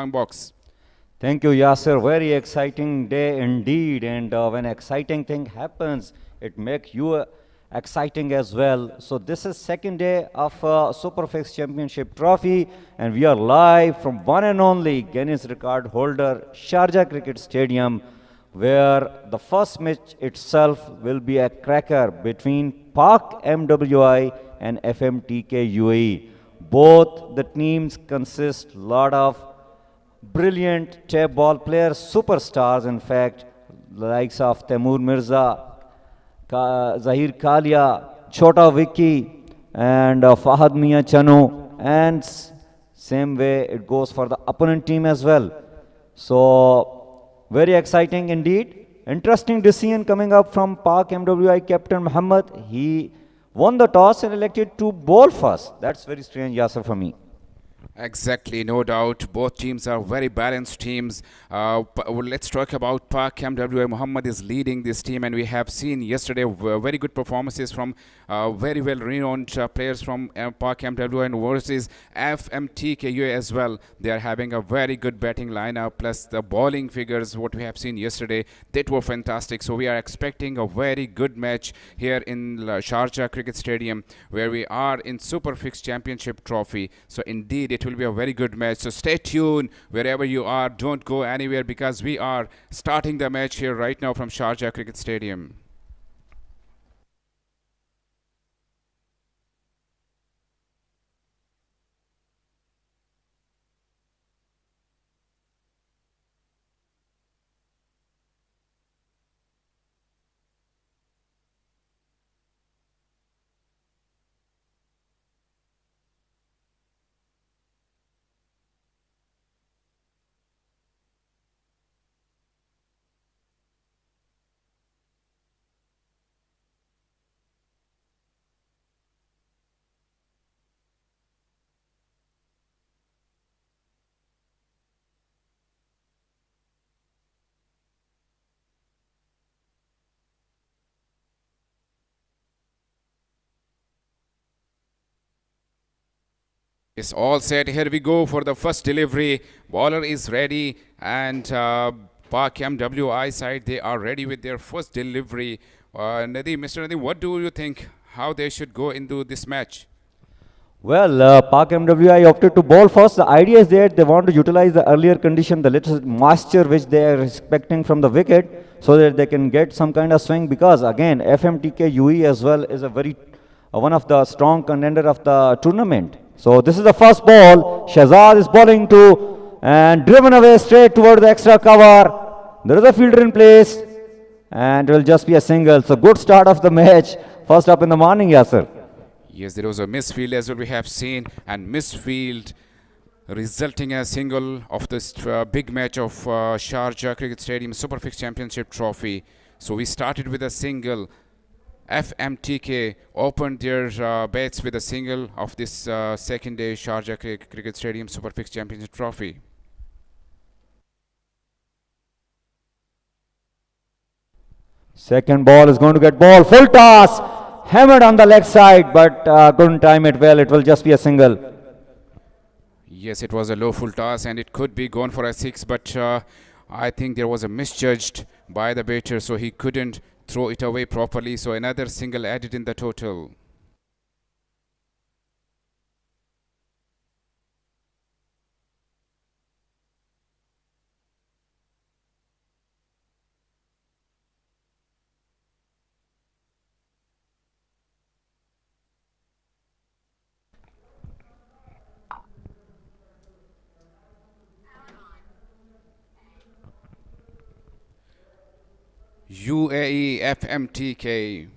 box. Thank you, Yasser. Very exciting day indeed. And when exciting thing happens, it makes you exciting as well. So this is second day of Superfix Championship Trophy, and we are live from one and only Guinness record holder Sharjah Cricket Stadium, where the first match itself will be a cracker between Pak MWI and FMTK UAE. Both the teams consist lot of brilliant tap ball players, superstars, in fact, likes of Taimur Mirza, Zahir Kalia, Chota Vicky, and Fahad Mia Chanu, and same way it goes for the opponent team as well. So, very exciting indeed. Interesting decision coming up from Pak MWI captain Muhammad. He won the toss and elected to bowl first. That's very strange, Yasser, for me. Exactly, no doubt. Both teams are very balanced teams. Let's talk about Pak MWI. Muhammad is leading this team, and we have seen yesterday very good performances from very well renowned players from Pak MWI and versus FMTK as well. They are having a very good batting lineup, plus the bowling figures, what we have seen yesterday, that were fantastic. So we are expecting a very good match here in Sharjah Cricket Stadium, where we are in Superfix Championship Trophy. So indeed, it will be a very good match. So stay tuned wherever you are. Don't go anywhere because we are starting the match here right now from Sharjah Cricket Stadium. It's all set. Here we go for the first delivery. Bowler is ready, and Pak MWI side, they are ready with their first delivery. Mr. Nadeem, what do you think? How they should go into this match? Well, Pak MWI opted to bowl first. The idea is that they want to utilize the earlier condition, the little moisture which they are expecting from the wicket, so that they can get some kind of swing. Because again, FMTK UE as well is a very one of the strong contender of the tournament. So this is the first ball. Shahzad is bowling to and driven away straight toward the extra cover. There is a fielder in place, and it will just be a single. So good start of the match. First up in the morning, Yasser. Yes, there was a misfield as well we have seen, and misfield resulting in a single of this big match of Sharjah Cricket Stadium Superfix Championship Trophy. So we started with a single. FMTK opened their bats with a single of this second day Sharjah Cricket Stadium Superfix Championship Trophy. Second ball is going to get ball. Full toss. Hammered on the leg side, but couldn't time it well. It will just be a single. Yes, it was a low full toss, and it could be gone for a six, but I think there was a misjudged by the batter, so he couldn't throw it away properly. So another single added in the total. UAE FMTK.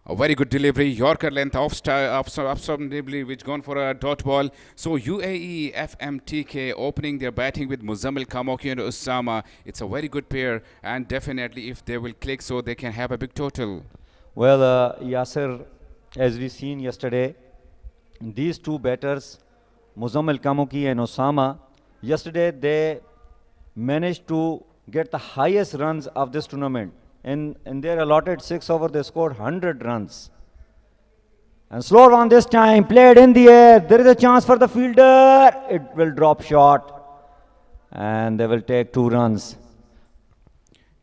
A very good delivery, Yorker length off delivery, which gone for a dot ball. So UAE FMTK opening their batting with Muzammil Kamoki and Usama. It's a very good pair, and definitely if they will click, so they can have a big total. Well, Yasser, as we seen yesterday, these two batters, Muzammil Kamoki and Osama, yesterday they managed to get the highest runs of this tournament. In their allotted 6 over, they scored 100 runs. And slow on this time, played in the air. There is a chance for the fielder. It will drop short. And they will take 2 runs.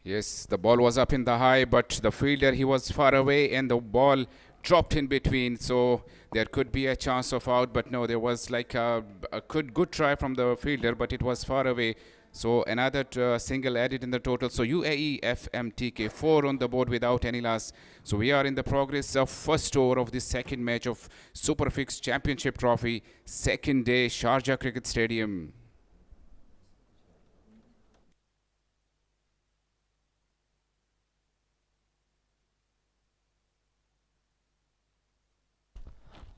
Yes, the ball was up in the high, but the fielder, he was far away and the ball dropped in between. So there could be a chance of out, but no, there was like a good try from the fielder, but it was far away. So another single added in the total. So UAE FMTK 4 on the board without any loss. So we are in the progress of first over of the second match of Superfix Championship Trophy, second day, Sharjah Cricket Stadium.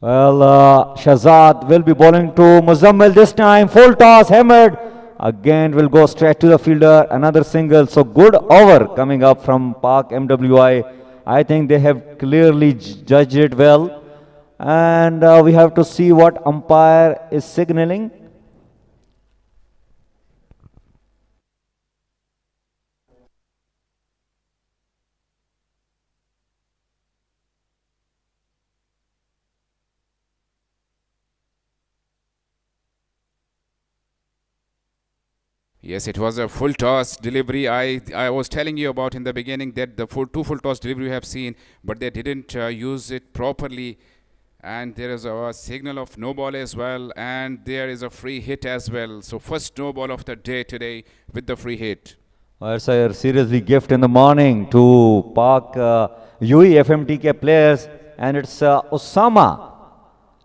Well, Shahzad will be bowling to Muzammil this time. Full toss, hammered. Again, will go straight to the fielder. Another single. So good over coming up from Park MWI. I think they have clearly judged it well. And we have to see what umpire is signaling. Yes, it was a full toss delivery. I was telling you about in the beginning that the two full toss delivery we have seen, but they didn't use it properly. And there is a signal of no ball as well, and there is a free hit as well. So first no ball of the day today with the free hit. Well, it's a seriously gift in the morning to Park UE FMTK players, and it's Usama.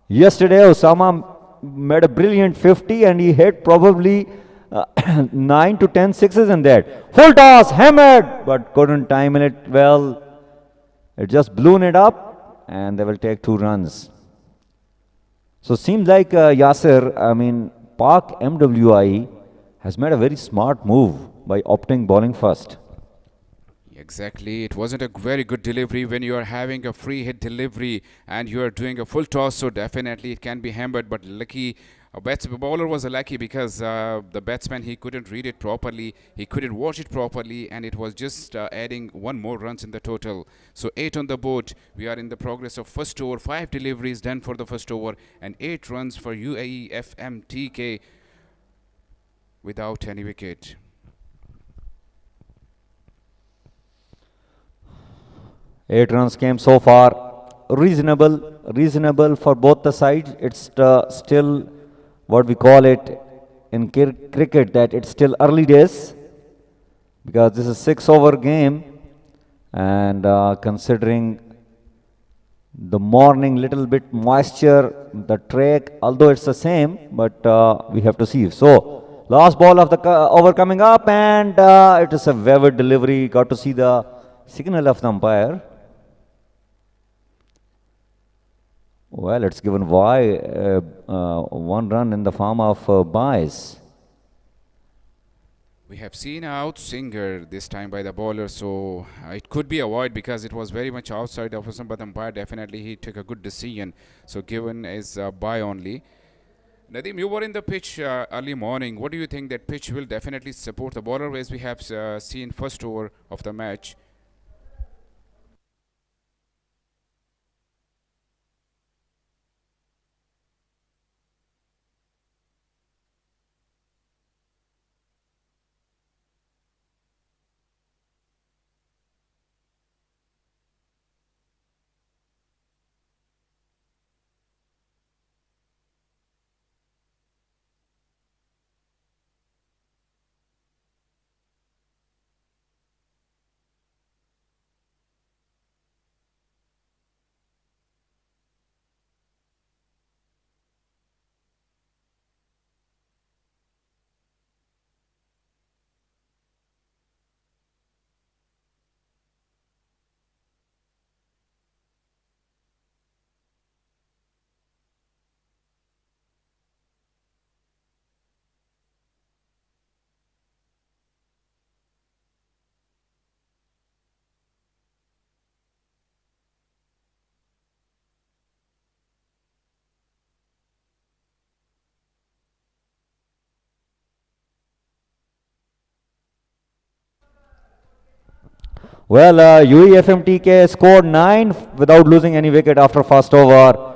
Yesterday, Usama made a brilliant 50 and he hit probably 9 to 10 sixes in that. Full toss, hammered, but couldn't time it well. It just blew it up and they will take 2 runs. So seems like Yasir, I mean, Park MWI has made a very smart move by opting bowling first. Exactly. It wasn't a very good delivery when you are having a free hit delivery and you are doing a full toss. So definitely it can be hammered. But lucky, bowler was lucky because the batsman, he couldn't read it properly. He couldn't watch it properly, and it was just adding one more runs in the total. So 8 on the board. We are in the progress of first over. 5 deliveries done for the first over and 8 runs for UAE FMTK without any wicket. 8 runs came so far. Reasonable for both the sides. It's still what we call it in cricket that it's still early days because this is 6 over game and considering the morning little bit moisture, the track, although it's the same, but we have to see. So last ball of the over coming up and it is a wayward delivery. Got to see the signal of the umpire. Well, it's given Y 1 run in the form of buys. We have seen a out singer this time by the bowler, so it could be a void because it was very much outside of us, but the umpire definitely he took a good decision. So given is a buy only. Nadeem, you were in the pitch early morning. What do you think that pitch will definitely support the bowler as we have seen first over of the match? Well, UEFMTK scored 9 without losing any wicket after first over.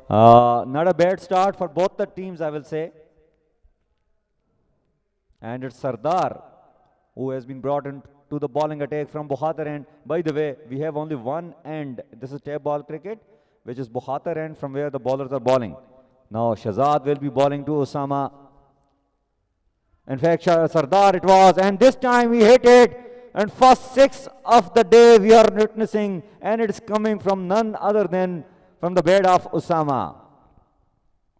Not a bad start for both the teams, I will say. And it's Sardar who has been brought in to the bowling attack from Bohatar end. By the way, we have only one end. This is tape ball cricket, which is Bohatar end from where the bowlers are bowling. Now Shahzad will be bowling to Usama. In fact, Sardar it was, and this time he hit it. And first 6 of the day we are witnessing, and it's coming from none other than from the bat of Usama.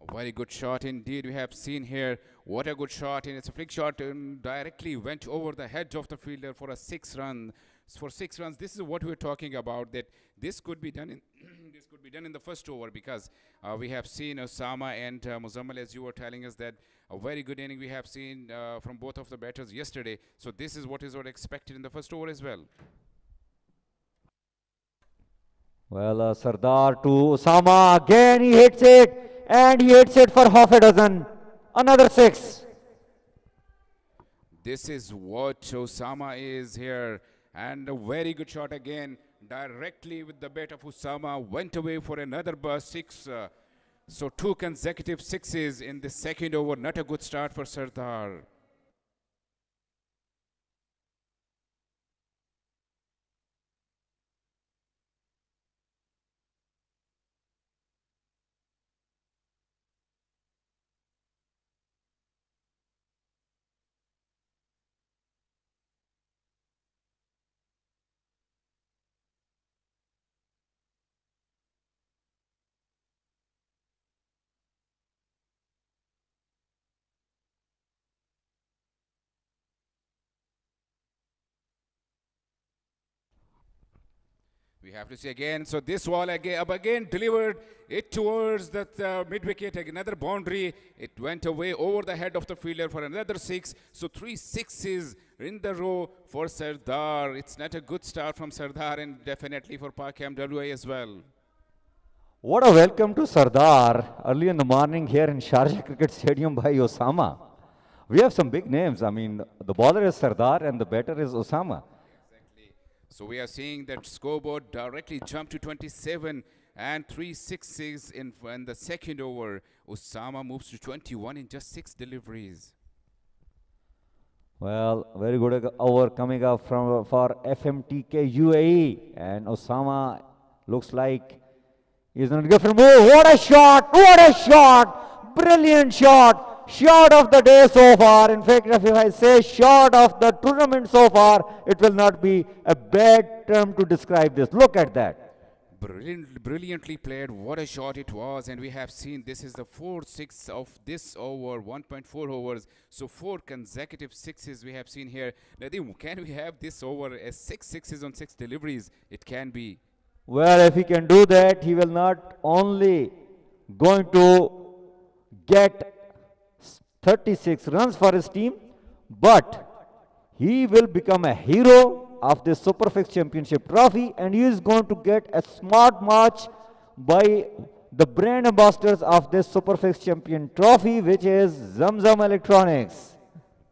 A very good shot indeed. We have seen here. What a good shot, and it's a flick shot and directly went over the head of the fielder for a 6 run. For 6 runs, this is what we're talking about. That this could be done in this could be done in the first over, because we have seen Usama and Muzammal, as you were telling us, that a very good inning we have seen from both of the batters yesterday. So this is what is expected in the first over as well. Well, Sardar to Usama, again he hits it, and he hits it for half a dozen. Another 6. This is what Usama is here, and a very good shot again, directly with the bat of Usama, went away for another 6. So 2 consecutive 6s in the second over. Not a good start for Sardar. We have to see again. So this ball again delivered it towards that mid wicket. Another boundary. It went away over the head of the fielder for another 6. So 3 6s in the row for Sardar. It's not a good start from Sardar, and definitely for Pak MWI as well. What a welcome to Sardar early in the morning here in Sharjah Cricket Stadium by Usama. We have some big names. I mean, the bowler is Sardar and the batter is Usama. So we are seeing that scoreboard directly jump to 27 and 3 6s in the second over. Usama moves to 21 in just 6 deliveries. Well, very good over coming up for FMTK UAE, and Usama looks like he's in a different move. What a shot! What a shot! Brilliant shot! Shot of the day so far. In fact, if I say shot of the tournament so far, it will not be a bad term to describe this. Look at that. Brilliantly played. What a shot it was. And we have seen this is the 4th 6 of this over, 1.4 overs. So 4 consecutive 6s we have seen here. Nadeem, can we have this over as 6 6s on 6 deliveries? It can be. Well, if he can do that, he will not only going to get 36 runs for his team, but he will become a hero of this Superfix Championship trophy, and he is going to get a smart march by the brand ambassadors of this Superfix Champion trophy, which is Zamzam Electronics.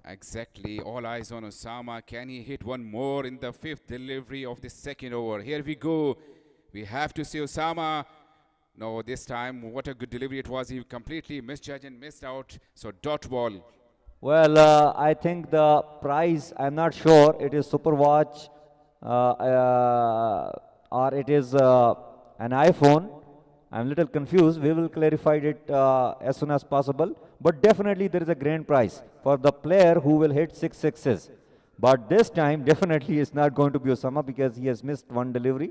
Exactly. All eyes on Usama. Can he hit one more in the 5th delivery of the second over? Here we go. We have to see Usama. No, this time, what a good delivery it was. He completely misjudged and missed out. So, dot ball. Well, I think the prize, I'm not sure, it is Super Watch or it is an iPhone. I'm a little confused. We will clarify it as soon as possible. But definitely there is a grand prize for the player who will hit 6 6s. But this time, definitely it's not going to be Usama because he has missed one delivery.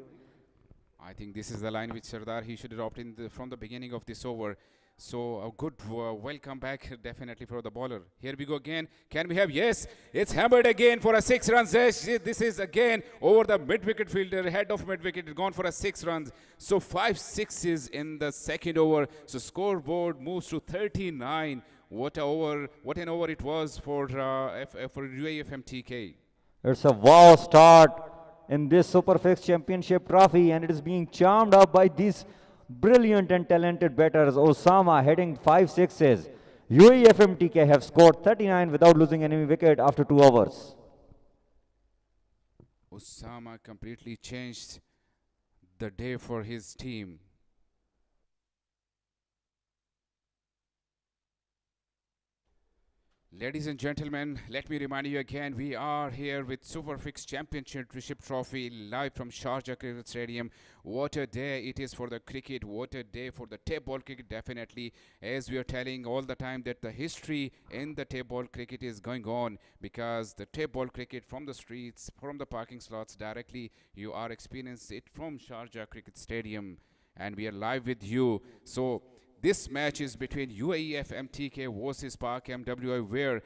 I think this is the line which Sardar he should adopt from the beginning of this over. So a good welcome back definitely for the bowler. Here we go again. Can we have? Yes, it's hammered again for a 6 runs. This is again over the mid-wicket fielder, head of mid-wicket, gone for a 6 runs. So 5 6s in the second over. So scoreboard moves to 39. What an over it was for UAE FMTK. It's a wow start in this Superfix Championship trophy, and it is being charmed up by these brilliant and talented batters. Usama heading 5 6s. UAE FMTK have scored 39 without losing any wicket after 2 overs. Usama completely changed the day for his team. Ladies and gentlemen, let me remind you again, we are here with Superfix Championship Trophy live from Sharjah Cricket Stadium. What a day it is for the cricket, what a day for the tape ball cricket, definitely. As we are telling all the time that the history in the tape ball cricket is going on, because the tape ball cricket from the streets, from the parking slots directly, you are experiencing it from Sharjah Cricket Stadium. And we are live with you. So this match is between UAE FMTK versus Park MWI, where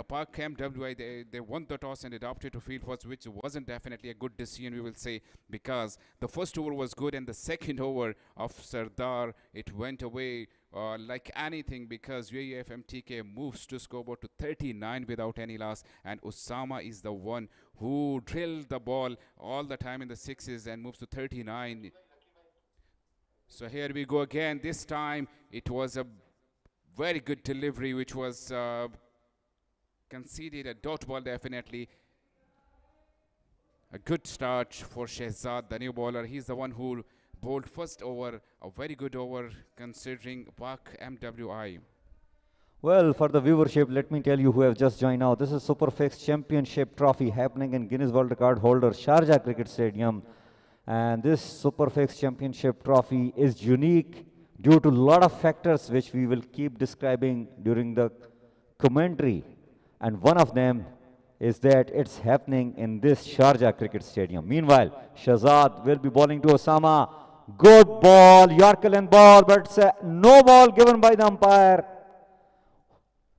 Park MWI they won the toss and adopted to field first, which wasn't definitely a good decision, we will say, because the first over was good and the second over of Sardar, it went away like anything, because UAE FMTK moves to scoreboard to 39 without any loss, and Usama is the one who drilled the ball all the time in the sixes and moves to 39. So here we go again. This time it was a very good delivery, which was conceded a dot ball, definitely. A good start for Shehzad, the new bowler. He's the one who bowled first over, a very good over considering Pak MWI. Well, for the viewership, let me tell you who have just joined now. This is Superfix Championship Trophy happening in Guinness World Record holder Sharjah Cricket Stadium. And this Superfix Championship Trophy is unique due to a lot of factors which we will keep describing during the commentary. And one of them is that it's happening in this Sharjah Cricket Stadium. Meanwhile, Shahzad will be bowling to Usama. Good ball, Yorker and ball, but it's a no ball given by the umpire.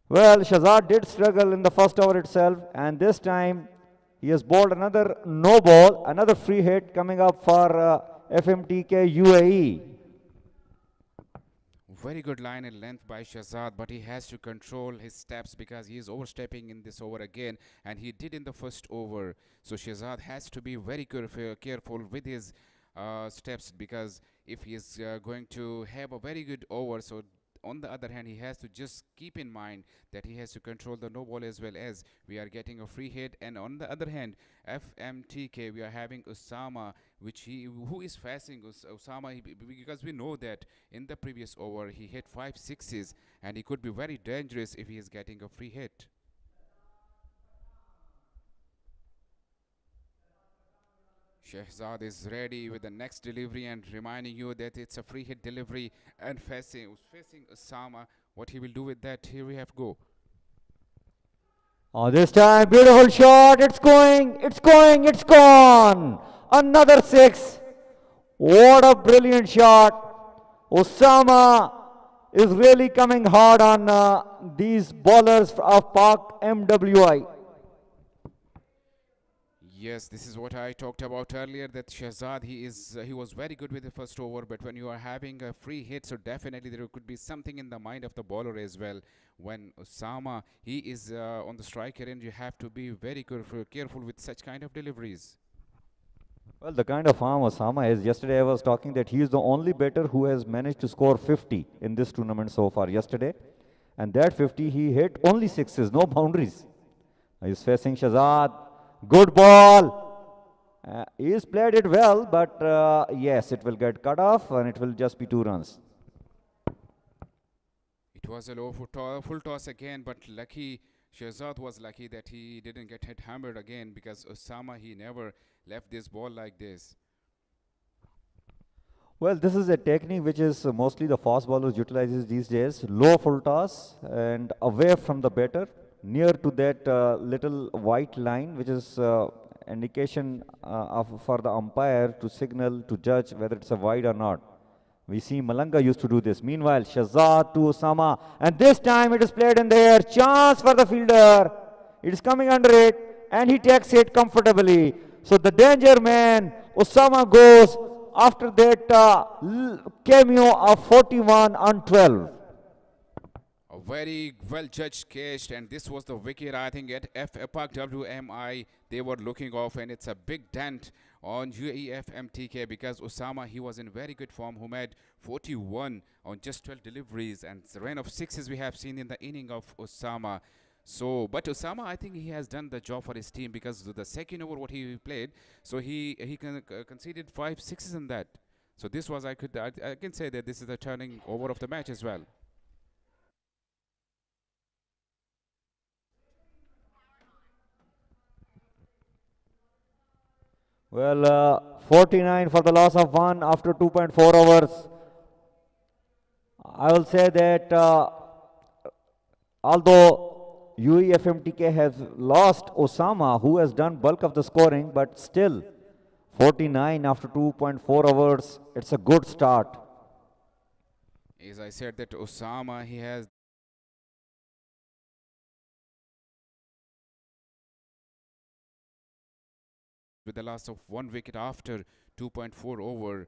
Well, Shahzad did struggle in the first over itself, and this time he has bowled another no ball, another free hit coming up for FMTK UAE. Very good line and length by Shahzad, but he has to control his steps because he is overstepping in this over again, and he did in the first over. So Shahzad has to be very careful with his steps, because if he is going to have a very good over, so on the other hand, he has to just keep in mind that he has to control the no ball as well, as we are getting a free hit. And on the other hand, FMTK, we are having Usama, who is facing Usama, because we know that in the previous over he hit 5 6s, and he could be very dangerous if he is getting a free hit. Shehzad is ready with the next delivery and reminding you that it's a free hit delivery, and facing Usama. What he will do with that, here we have go. Oh, this time, beautiful shot. It's going, it's going, it's gone. Another six. What a brilliant shot. Usama is really coming hard on these bowlers of Pak MWI. Yes, this is what I talked about earlier, that Shahzad, he was very good with the first over, but when you are having a free hit, so definitely there could be something in the mind of the bowler as well. When Osama, he is on the striker end, you have to be very careful with such kind of deliveries. Well, the kind of form Osama is, yesterday I was talking that he is the only batter who has managed to score 50 in this tournament so far yesterday. And that 50 he hit only sixes, no boundaries. He's facing Shahzad. Good ball. He's played it well, but yes, it will get cut off and it will just be 2 runs. It was a full toss again, but lucky, Shahzad was lucky that he didn't get hit hammered again, because Osama, he never left this ball like this. Well, this is a technique which is mostly the fast bowlers utilizes these days. Low full toss and away from the batter, near to that little white line, which is indication for the umpire to signal to judge whether it's a wide or not. We see Malanga used to do this. Meanwhile, Shahzad to Osama, and this time it is played in the air. Chance for the fielder. It is coming under it, and he takes it comfortably. So the danger man, Usama, goes after that cameo of 41 on 12. A very well judged catch, and this was the wicket, I think, at Park WMI. They were looking off, and it's a big dent on UAE FMTK, because Usama, he was in very good form, who made 41 on just 12 deliveries, and the rain of sixes we have seen in the inning of Usama. So, but Osama, I think he has done the job for his team because the second over what he played, so he conceded 5 6s in that. So this was I can say that this is the turning over of the match as well. Well, 49 for the loss of one after 2.4 overs. I will say that although UEFMTK has lost Osama, who has done bulk of the scoring, but still 49 after 2.4 overs, it's a good start. As I said that Osama, he has with the loss of 1 wicket after 2.4 over.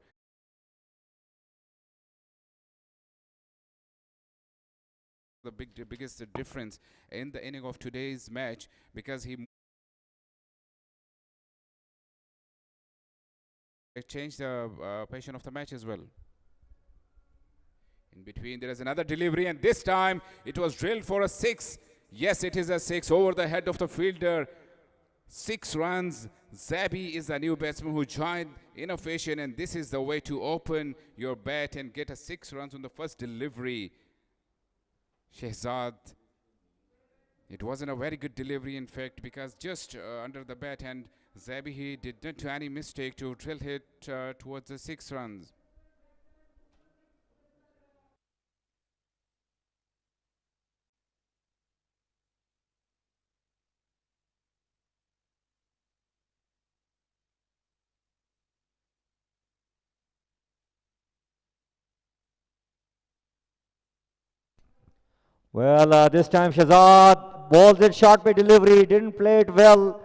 The biggest difference in the inning of today's match because he changed the passion of the match as well. In between, there is another delivery, and this time it was drilled for a six. Yes, it is a six over the head of the fielder. 6 runs. Zabi is the new batsman who joined innovation, and this is the way to open your bat and get a 6 runs on the first delivery. Shehzad. It wasn't a very good delivery, in fact, because just under the bat, and Zabi he did not do any mistake to drill hit towards the 6 runs. Well, this time Shahzad balls it short by delivery, didn't play it well.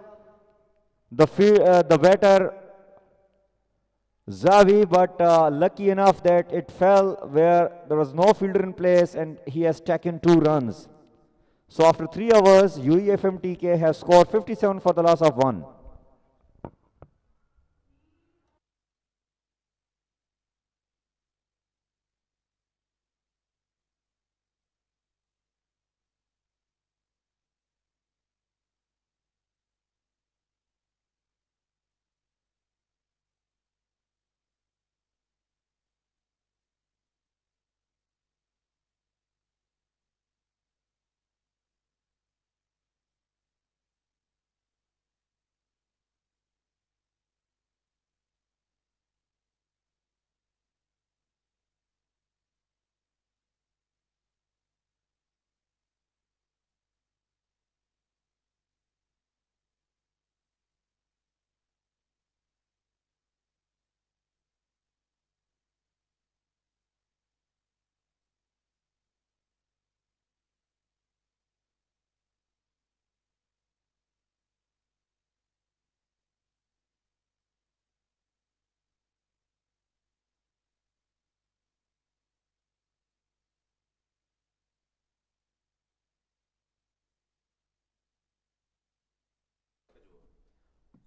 The batter Zavi, but lucky enough that it fell where there was no fielder in place and he has taken 2 runs. So after 3 overs, UEFMTK has scored 57 for the loss of 1.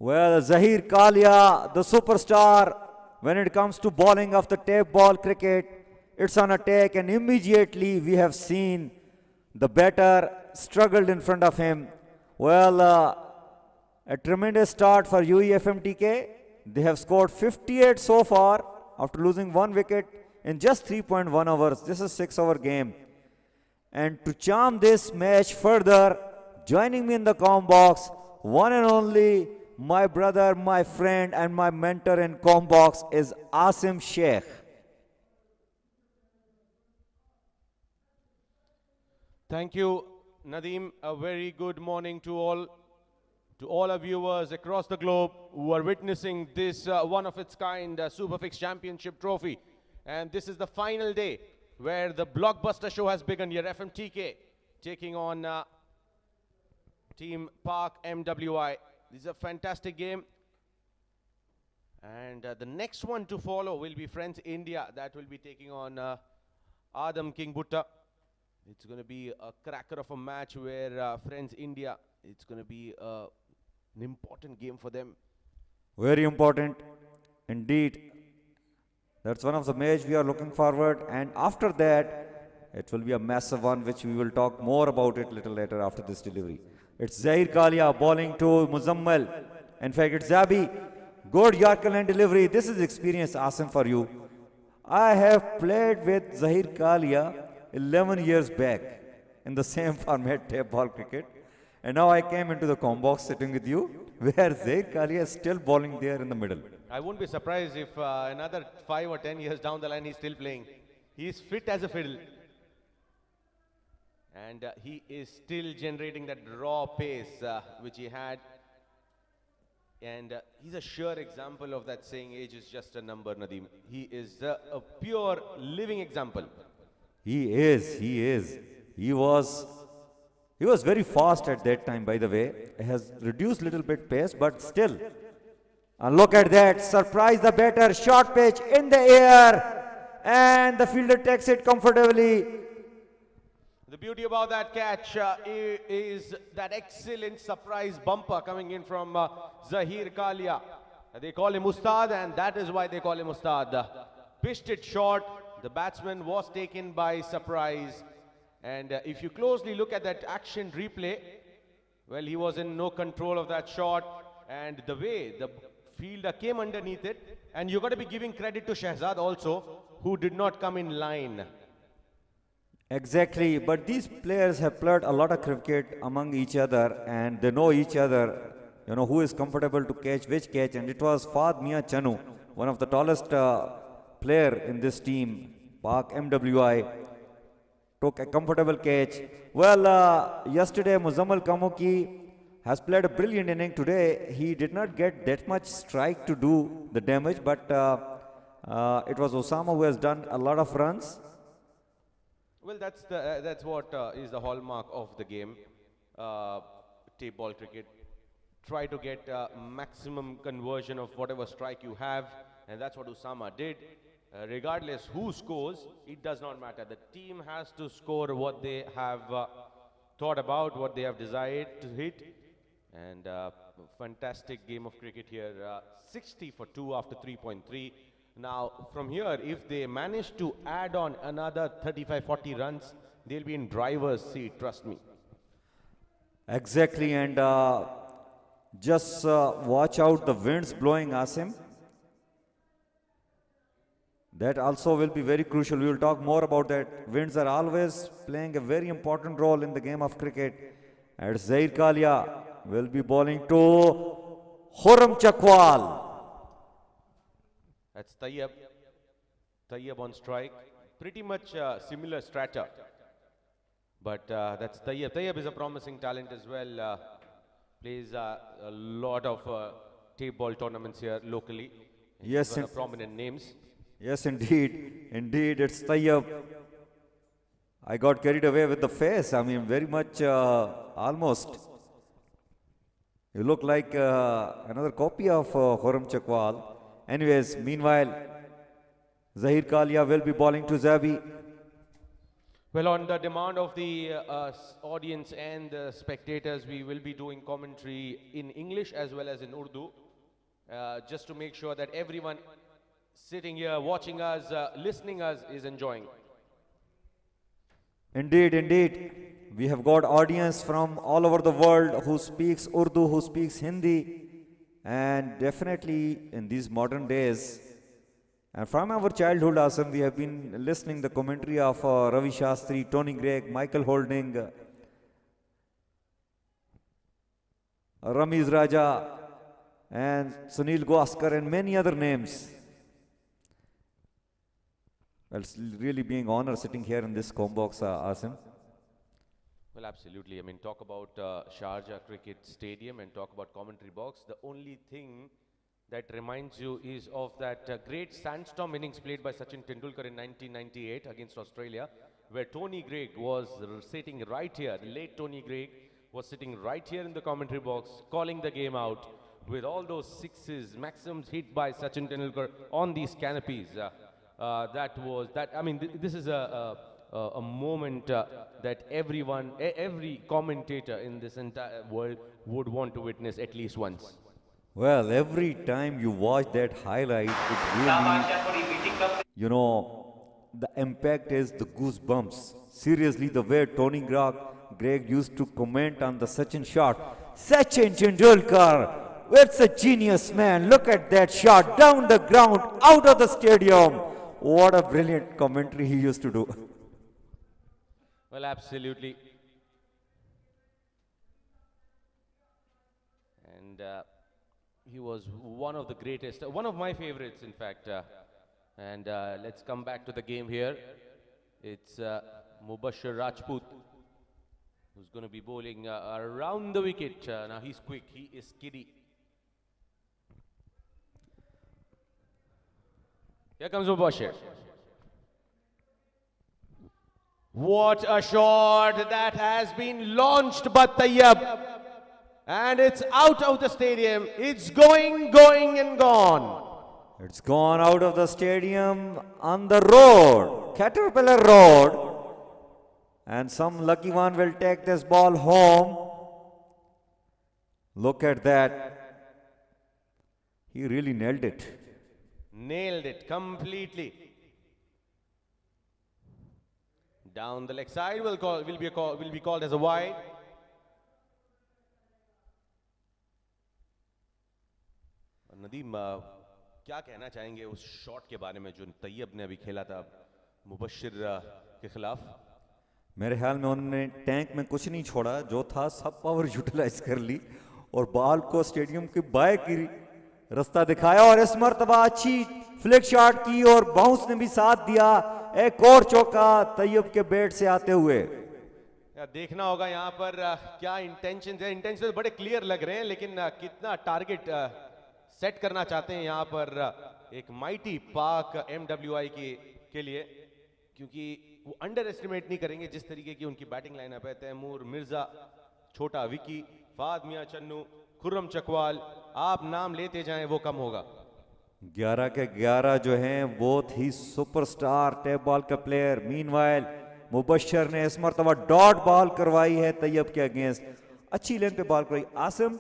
Well, Zahir Kalia, the superstar, when it comes to bowling of the tape ball cricket, it's on attack, and immediately we have seen the batter struggled in front of him. Well, a tremendous start for UEFMTK. They have scored 58 so far after losing 1 wicket in just 3.1 overs. This is 6 over game. And to charm this match further, joining me in the com box, one and only my brother, my friend, and my mentor in com box is Asim Sheikh. Thank you, Nadeem. A very good morning to all our viewers across the globe who are witnessing this one of its kind Superfix Championship trophy. And this is the final day where the blockbuster show has begun here. FMTK taking on Team Park MWI. This is a fantastic game. And the next one to follow will be Friends India. That will be taking on Adam King Butta. It's going to be a cracker of a match where Friends India, it's going to be an important game for them. Very important indeed. That's one of the match we are looking forward. And after that, It will be a massive one, which we will talk more about it little later after this delivery. It's Zahir Kalia bowling to Muzammal. In fact, it's Zabi. Good Yorker line delivery. This is experience, Asim, for you. I have played with Zahir Kalia 11 years back in the same format, tape ball cricket. And now I came into the combo box sitting with you, where Zahir Kalia is still bowling there in the middle. I wouldn't be surprised if another 5 or 10 years down the line he's still playing. He's fit as a fiddle. And he is still generating that raw pace which he had. And he's a sure example of that saying, age is just a number, Nadeem. He is a pure living example. He is. He was very fast at that time, by the way. He has reduced little bit pace, but still. And look at that, surprise the batter, short pitch in the air. And the fielder takes it comfortably. The beauty about that catch is that excellent surprise bumper coming in from Zahir Kalia. They call him Ustad, and that is why they call him Ustad. Pitched it short, the batsman was taken by surprise. And if you closely look at that action replay, well, he was in no control of that shot. And the way the fielder came underneath it, and you got to be giving credit to Shahzad also, who did not come in line. Exactly, but these players have played a lot of cricket among each other, and they know each other, you know, who is comfortable to catch which catch. And it was Fad Mia Chanu, one of the tallest player in this team, Pak MWI, took a comfortable catch. Well, yesterday Muzammal Kamuki has played a brilliant inning. Today he did not get that much strike to do the damage, but it was Usama who has done a lot of runs. Well, that's what is the hallmark of the game, tape ball cricket. Try to get maximum conversion of whatever strike you have, and that's what Usama did. Regardless who scores, it does not matter. The team has to score what they have thought about, what they have desired to hit. And fantastic game of cricket here. 60 for 2 after 3.3. Now, from here, if they manage to add on another 35-40 runs, they'll be in driver's seat, trust me. Exactly, and just watch out the winds blowing, Asim. That also will be very crucial. We will talk more about that. Winds are always playing a very important role in the game of cricket. And Zahir Kalia will be bowling to Chakwal. That's Tayyab. Tayyab on strike. Pretty much similar strata. But that's Tayyab. Tayyab is a promising talent as well. Plays a lot of tape ball tournaments here locally. Yes, one of prominent names. Yes, indeed. Indeed, it's Tayyab. I got carried away with the face. I mean, very much almost. You look like another copy of Chakwal. Anyways, meanwhile, Zahir Kalia will be bowling to Zabi. Well, on the demand of the audience and the spectators, we will be doing commentary in English as well as in Urdu, just to make sure that everyone sitting here, watching us, listening us is enjoying. Indeed, indeed. We have got audience from all over the world who speaks Urdu, who speaks Hindi. And definitely in these modern days, and from our childhood, Asim, we have been listening the commentary of Ravi Shastri, Tony Greig, Michael Holding, Ramiz Raja, and Sunil Gavaskar, and many other names. Well, it's really being honored sitting here in this combo box, Asim. Well, absolutely. I mean, talk about Sharjah Cricket Stadium and talk about commentary box. The only thing that reminds you is of that great sandstorm innings played by Sachin Tendulkar in 1998 against Australia, where Tony Greig was sitting right here. The late Tony Greig was sitting right here in the commentary box, calling the game out with all those sixes, maximums hit by Sachin Tendulkar on these canopies. This is a moment that every commentator in this entire world would want to witness at least once. Well, every time you watch that highlight, it really, the impact is the goosebumps. Seriously, the way Tony Greg used to comment on the Sachin shot. Sachin Tendulkar, it's a genius, man. Look at that shot down the ground, out of the stadium. What a brilliant commentary he used to do. Well, absolutely. And he was one of the greatest, one of my favorites, in fact. And let's come back to the game here. It's Mubashir Rajput who's going to be bowling around the wicket. Now he's quick, he is giddy. Here comes Mubashir. What a shot that has been launched by Tayyab. And it's out of the stadium. It's going and gone. It's gone out of the stadium on the road, Caterpillar Road. And some lucky one will take this ball home. Look at that. He really nailed it. Nailed it completely. Down the leg side will be called as a wide. Nadeem क्या कहना चाहेंगे उस shot के बारे में जो तैयब ने अभी खेला था मुबशिर के खिलाफ? मेरे ख्याल में उन्होंने टैंक में कुछ नहीं छोड़ा, जो था सब पावर यूटिलाइज कर ली और बॉल को स्टेडियम के बाहर की रास्ता दिखाया और इस मर्तबा अच्छी फ्लिक शॉट की और बाउंस ने भी साथ दिया। एक और चौका तैयब के बैट से आते हुए। देखना होगा यहाँ पर क्या इंटेंशंस है। इंटेंशंस बड़े क्लियर लग रहे हैं, लेकिन कितना टारगेट सेट करना चाहते हैं यहाँ पर एक माइटी पाक MWI के लिए, क्योंकि वो अंडर एस्टिमेट नहीं करेंगे जिस तरीके की उनकी बैटिंग लाइनअप है। तैमूर, मिर्जा, छोटा विकी, फाद मियां चन्नू, खुर्रम चकवाल, आप नाम लेते जाएं वो कम होगा। 11 के 11 जो हैं बहुत ही सुपरस्टार टैप बॉल का प्लेयर। मीनवाइल मुबशर ने इस मरतबा डॉट बॉल करवाई है तैयब के अगेंस्ट, अच्छी लेंथ पे बॉल करवाई। आसिम,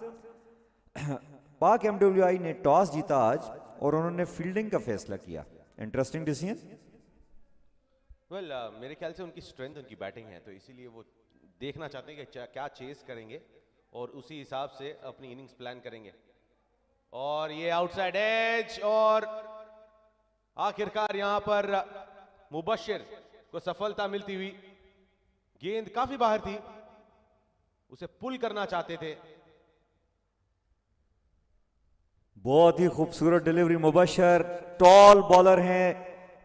पाक MWI ने टॉस जीता आज और उन्होंने फील्डिंग का फैसला किया। Interesting decision. वेल मेरे ख्याल से उनकी स्ट्रेंथ उनकी बैटिंग है, तो इसीलिए वो देखना चाहते हैं कि क्या चेस करेंगे और उसी हिसाब से अपनी इनिंग्स प्लान करेंगे। और ये आउटसाइड एज और आखिरकार यहां पर मुबशिर को सफलता मिलती हुई। गेंद काफी बाहर थी, उसे पुल करना चाहते थे। बहुत ही खूबसूरत डिलीवरी। मुबशर टॉल बॉलर हैं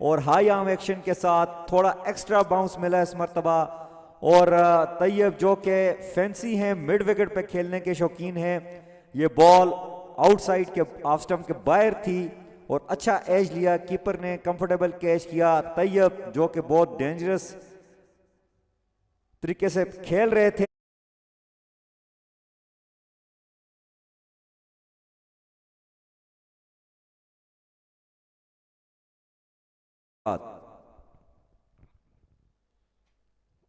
और हाई आर्म एक्शन के साथ थोड़ा एक्स्ट्रा बाउंस मिला इस मर्तबा। और तैयब जो के फैंसी हैं, मिड विकेट पे खेलने के शौकीन हैं, ये बॉल आउटसाइड के ऑफ स्टंप के बाहर थी और अच्छा एज लिया, कीपर ने कंफर्टेबल कैच किया। तैयब जो कि बहुत डेंजरस तरीके से खेल रहे थे,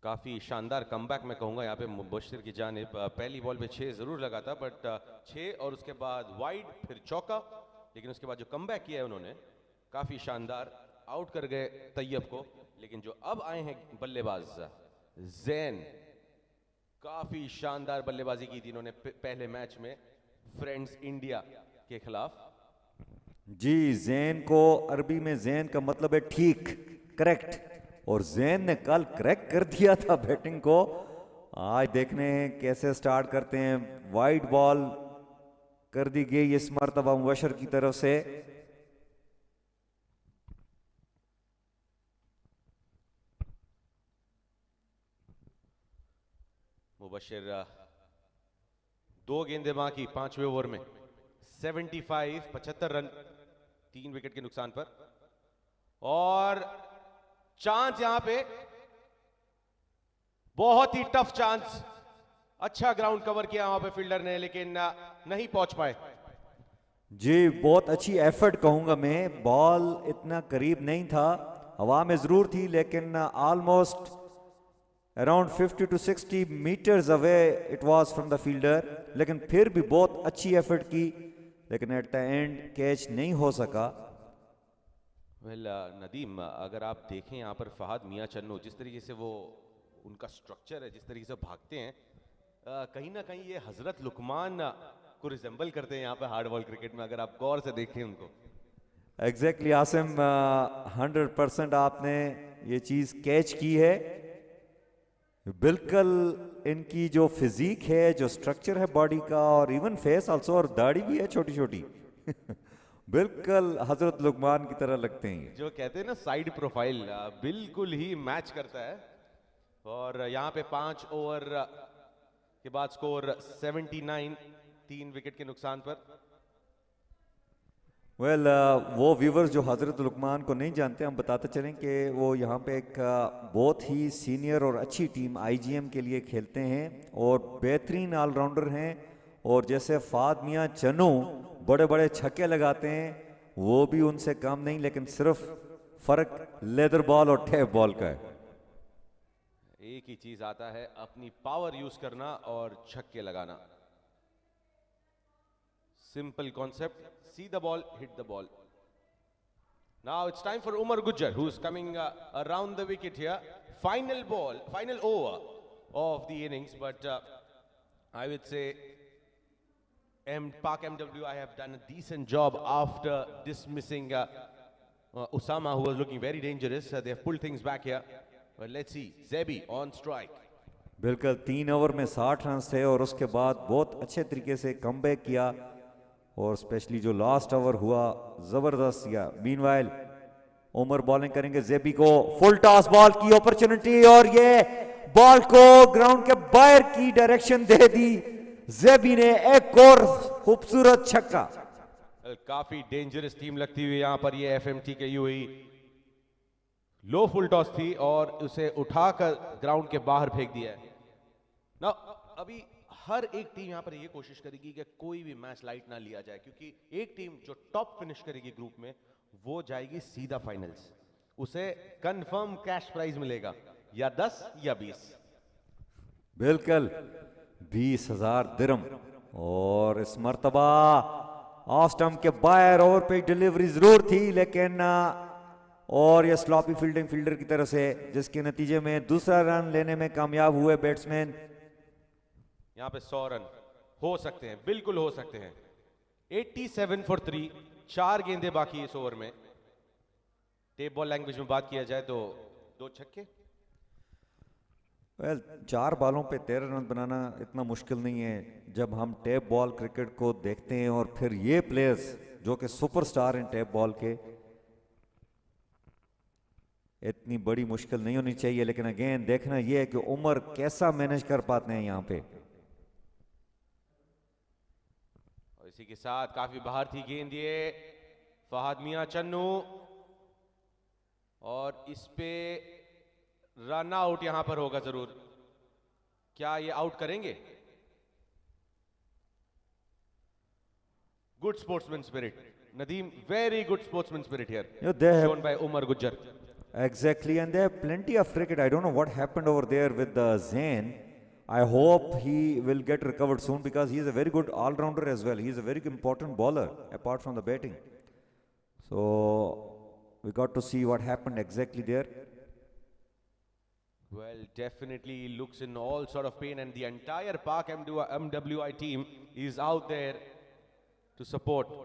काफी शानदार कमबैक मैं कहूंगा यहाँ पे मुबशिर की जानिब। पहली बॉल पे 6 जरूर लगा था, बट 6 और उसके बाद वाइड, फिर चौका, लेकिन उसके बाद जो कमबैक किया है उन्होंने काफी शानदार, आउट कर गए तैयब को। लेकिन जो अब आए हैं बल्लेबाज जैन, काफी शानदार बल्लेबाजी की थी इन्होंने पहले मैच में फ्रेंड्स इंडिया के खिलाफ। जी, जैन को अरबी में जैन का मतलब है ठीक, करेक्ट, और जैन ने कल क्रैक कर दिया था बैटिंग को। आज देखने हैं कैसे स्टार्ट करते हैं। वाइड बॉल कर दी गई इस मर्तबा मुबशर की तरफ से। मुबशिर 2 गेंदें बाकी 5वें ओवर में 75 रन, 3 विकेट के नुकसान पर। और चांस यहां पे बहुत ही टफ चांस, अच्छा ग्राउंड कवर किया वहां पे फील्डर ने, लेकिन नहीं पहुंच पाए। जी, बहुत अच्छी एफर्ट कहूंगा मैं। बॉल इतना करीब नहीं था, हवा में जरूर थी, लेकिन almost around 50 to 60 metres away it was from the fielder. लेकिन फिर भी बहुत अच्छी एफर्ट की, लेकिन एट द एंड कैच नहीं हो सका। वेल नदीम, अगर आप देखें यहाँ पर फहद मियां चन्नू जिस तरीके से वो उनका स्ट्रक्चर है, जिस तरीके से भागते हैं, कहीं ना कहीं ये हजरत लुकमान को रिजेंबल करते हैं यहाँ पे हार्ड बॉल क्रिकेट में, अगर आप गौर से देखें उनको। एग्जैक्टली आसिम, 100% आपने ये चीज कैच की है। बिल्कुल इनकी जो फिजिक है, जो स्ट्रक्चर है बॉडी का, और इवन फेस आल्सो, और दाढ़ी भी है छोटी छोटी। बिल्कुल हजरत लुकमान की तरह लगते हैं ये। जो कहते हैं ना साइड प्रोफाइल, बिल्कुल ही मैच करता है। और यहाँ पे 5 ओवर के बाद स्कोर 79, 3 विकेट के नुकसान पर। वेल वो व्यूवर्स जो हजरत लुकमान को नहीं जानते, हम बताते चलें कि वो यहाँ पे एक बहुत ही सीनियर और अच्छी टीम आईजीएम के लिए खेलते हैं और बेहतरीन ऑलराउंडर हैं। और जैसे फाद मियां चन्नू बड़े बड़े छक्के लगाते हैं, वो भी उनसे कम नहीं, लेकिन सिर्फ फर्क लेदर बॉल और टेप बॉल का है। एक ही चीज आता है, अपनी पावर यूज करना और छक्के लगाना। Simple concept, see the ball, hit the ball. Now it's time for Umar Gujjar, who's coming around the wicket here. Final ball, final over of the innings, but I would say Park MW, I have done a decent job after dismissing Usama, who was looking very dangerous. They have pulled things back here. But let's see, Zebi on strike. बिल्कुल 3 over में 60 run थे और उसके बाद बहुत अच्छे तरीके से कमबैक किया, और स्पेशली जो लास्ट ओवर हुआ जबरदस्त किया। मीनवाइल उमर बॉलिंग करेंगे, जेबी को फुल टॉस बॉल की अपॉर्चुनिटी, और ये बॉल को ग्राउंड के बाहर की डायरेक्शन दे दी। जेबी ने एक और खूबसूरत छक्का। काफी डेंजरस टीम लगती हुई यहाँ पर ये एफएमटीके यूएई। लो फुल टॉस थी और उसे उठाकर ग्राउंड के बाहर फेंक दिया है। ना अभी हर एक टीम यहाँ पर ये कोशिश करेगी कि कोई भी मैच लाइट ना लिया जाए, क्योंकि एक टीम जो टॉप फिनिश करेगी ग्रुप में वो जाएगी सीधा फाइनल्स। उसे कंफर्म कैश प्राइज मिलेगा, या 10 या 20। बिल्कुल 20,000 दिरहम। और इस मर्तबा ऑफ स्टंप के बाहर ओवर पे डिलीवरी जरूर थी, लेकिन और ये स्लॉपी फील्डिंग फील्डर की तरफ से, जिसके नतीजे में दूसरा रन लेने में कामयाब हुए बैट्समैन। यहाँ पे 100 रन हो सकते हैं, बिल्कुल हो सकते हैं। 87 फॉर 3, 4 गेंदें बाकी इस ओवर में। टेप बॉल लैंग्वेज में बात किया जाए तो 2 छक्के। वेल 4 बॉलों पे 13 रन बनाना इतना मुश्किल नहीं है जब हम टेप बॉल क्रिकेट को देखते हैं, और फिर ये प्लेयर्स जो कि सुपरस्टार हैं टेप बॉल के, इतनी बड़ी मुश्किल नहीं होनी चाहिए। लेकिन अगेन देखना यह है कि उमर कैसा मैनेज कर पाते हैं यहाँ पे। और इसी के साथ काफी बाहर थी गेंद ये फहद मियां चन्नू, और इस पे रन आउट यहां पर होगा जरूर। क्या ये आउट करेंगे? Good sportsman spirit, Nadeem, very good sportsman spirit here, shown by Umar Gujjar. Exactly, and there are plenty of cricket. I don't know what happened over there with the Zain. I hope he will get recovered soon, because he is a very good all-rounder as well. He is a very important bowler apart from the batting. So we got to see what happened exactly there. Well, definitely looks in all sort of pain, and the entire Park MWI team is out there to support.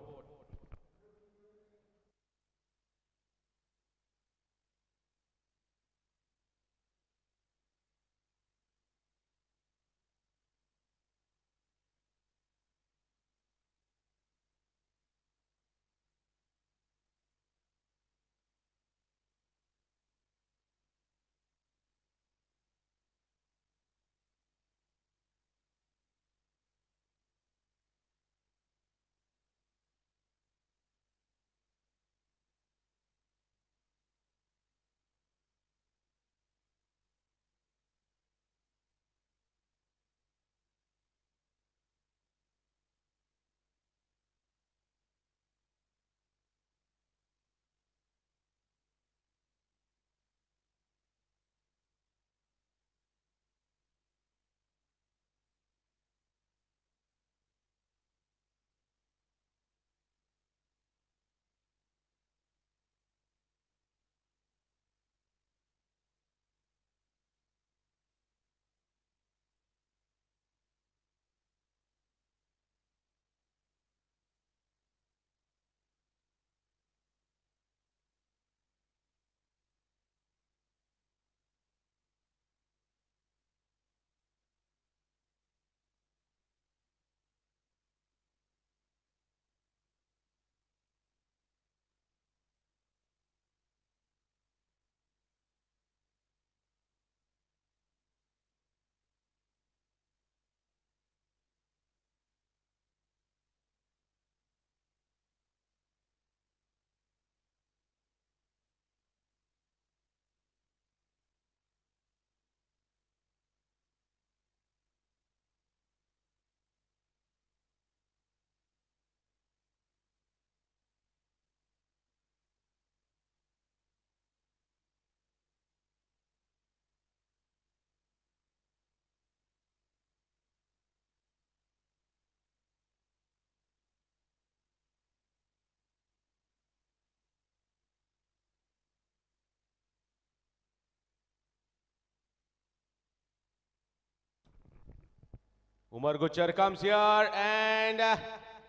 Umar Guchar comes here and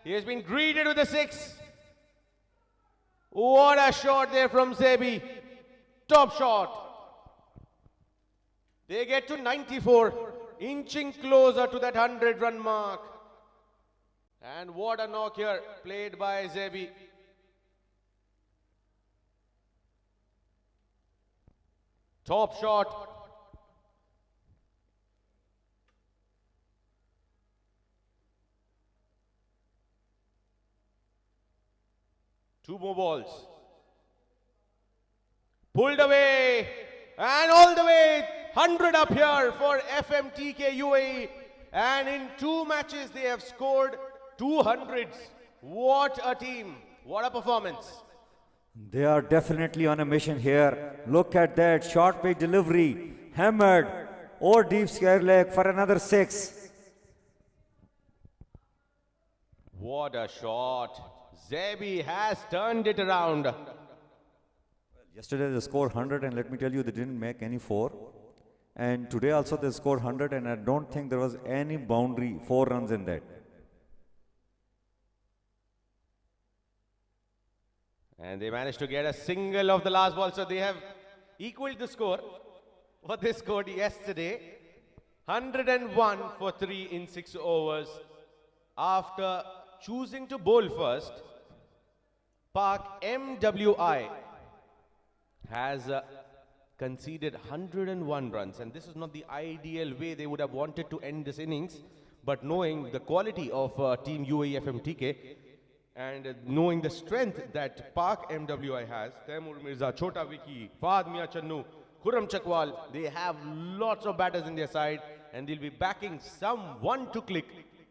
he has been greeted with a six. What a shot there from Zebi. Top shot. They get to 94, inching closer to that 100-run mark. And what a knock here, played by Zebi. Top shot. Two more balls. Pulled away. And all the way, 100 up here for FMTK UAE. And in 2 matches, they have scored 200s. What a team. What a performance. They are definitely on a mission here. Look at that short pitch delivery. Hammered or deep square leg for another 6. What a shot. Zebi has turned it around. Yesterday they scored 100 and let me tell you they didn't make any 4. And today also they scored 100 and I don't think there was any boundary 4 runs in that. And they managed to get a single of the last ball. So they have equaled the score. What they scored yesterday. 101 for 3 in 6 overs. After choosing to bowl first, Park MWI has conceded 101 runs. And this is not the ideal way they would have wanted to end this innings. But knowing the quality of Team UAE FMTK, and knowing the strength that Park MWI has, Taimur Mirza, Chota Vicky, Fahad Mia Channu, Khurram Chakwal, they have lots of batters in their side and they'll be backing someone to click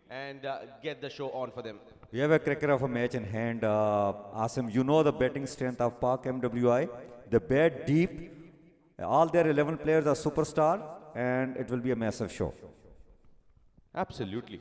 and get the show on for them. We have a cracker of a match in hand. Asim, you know the batting strength of Park MWI. They bat deep. All their 11 players are superstar and it will be a massive show. Absolutely.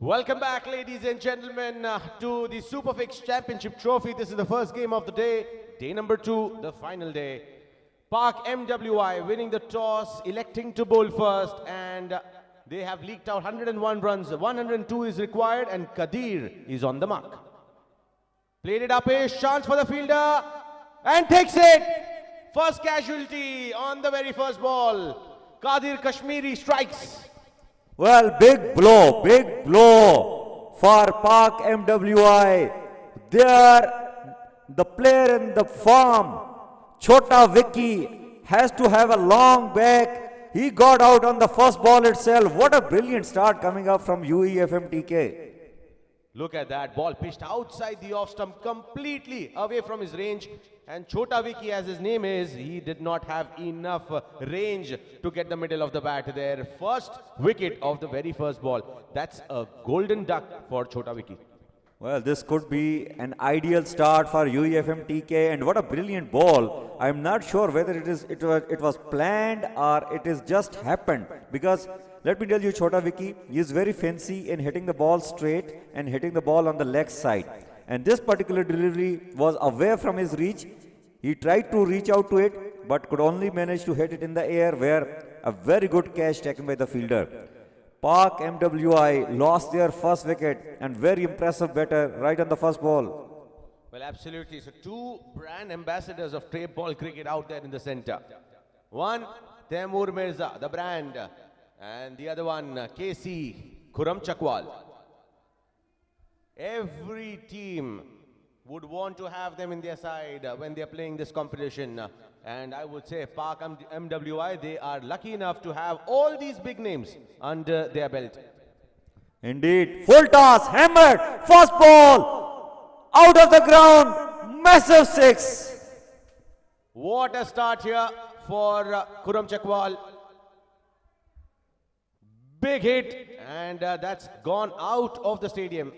Welcome back, ladies and gentlemen, to the Superfix Championship Trophy. This is the first game of the day, day number 2, the final day. Park MWI winning the toss, electing to bowl first, and they have leaked out 101 runs. 102 is required, and Kadir is on the mark. Played it up, a chance for the fielder, and takes it. First casualty on the very first ball. Kadir Kashmiri strikes. Well, big blow for Park MWI. There, the player in the form, Chota Vicky, has to have a long back. He got out on the first ball itself. What a brilliant start coming up from FMTK. Look at that ball pitched outside the off stump, completely away from his range. And Chota Vicky, as his name is, he did not have enough range to get the middle of the bat there. First wicket of the very first ball. That's a golden duck for Chota Vicky. Well, this could be an ideal start for FMTK, and what a brilliant ball. I'm not sure whether it was planned or it is just happened, because let me tell you, Chota Vicky is very fancy in hitting the ball straight and hitting the ball on the leg side. And this particular delivery was away from his reach. He tried to reach out to it, but could only manage to hit it in the air, where a very good catch taken by the fielder. Park MWI lost their first wicket, and very impressive batter right on the first ball. Well, absolutely. So two brand ambassadors of tape ball cricket out there in the center. One, Taimur Mirza, the brand, and the other one, KC, Chakwal. Every team would want to have them in their side when they are playing this competition. And I would say Park MWI, they are lucky enough to have all these big names under their belt. Indeed. Full toss, hammered, first ball, out of the ground, massive six. What a start here for Chakwal. Big hit, and that's gone out of the stadium.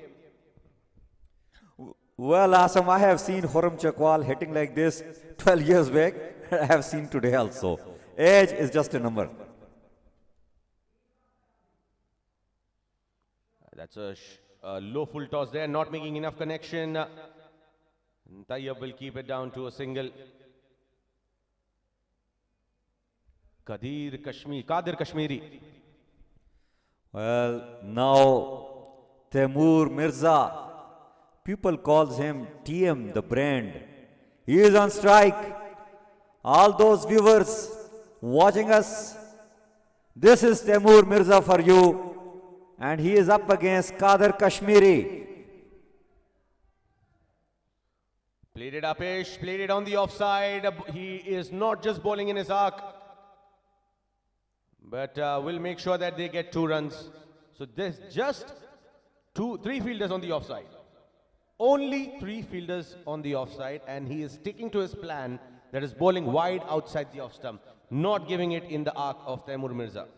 Well, Asam, I have seen Chakwal hitting like this 12 years back. I have seen today also. Age is just a number. That's a low full toss there, not making enough connection. Tayyab will keep it down to a single. Kadir Kashmiri. Well, now Taimur Mirza. People calls him TM, the brand. He is on strike. All those viewers watching us, this is Taimur Mirza for you. And he is up against Kadir Kashmiri. Played it upish, played it on the offside. He is not just bowling in his arc, but will make sure that they get 2 runs. So there's just 3 fielders on the offside. Only 3 fielders on the offside, and he is sticking to his plan, that is bowling wide outside the off stump, not giving it in the arc of Taimur Mirza.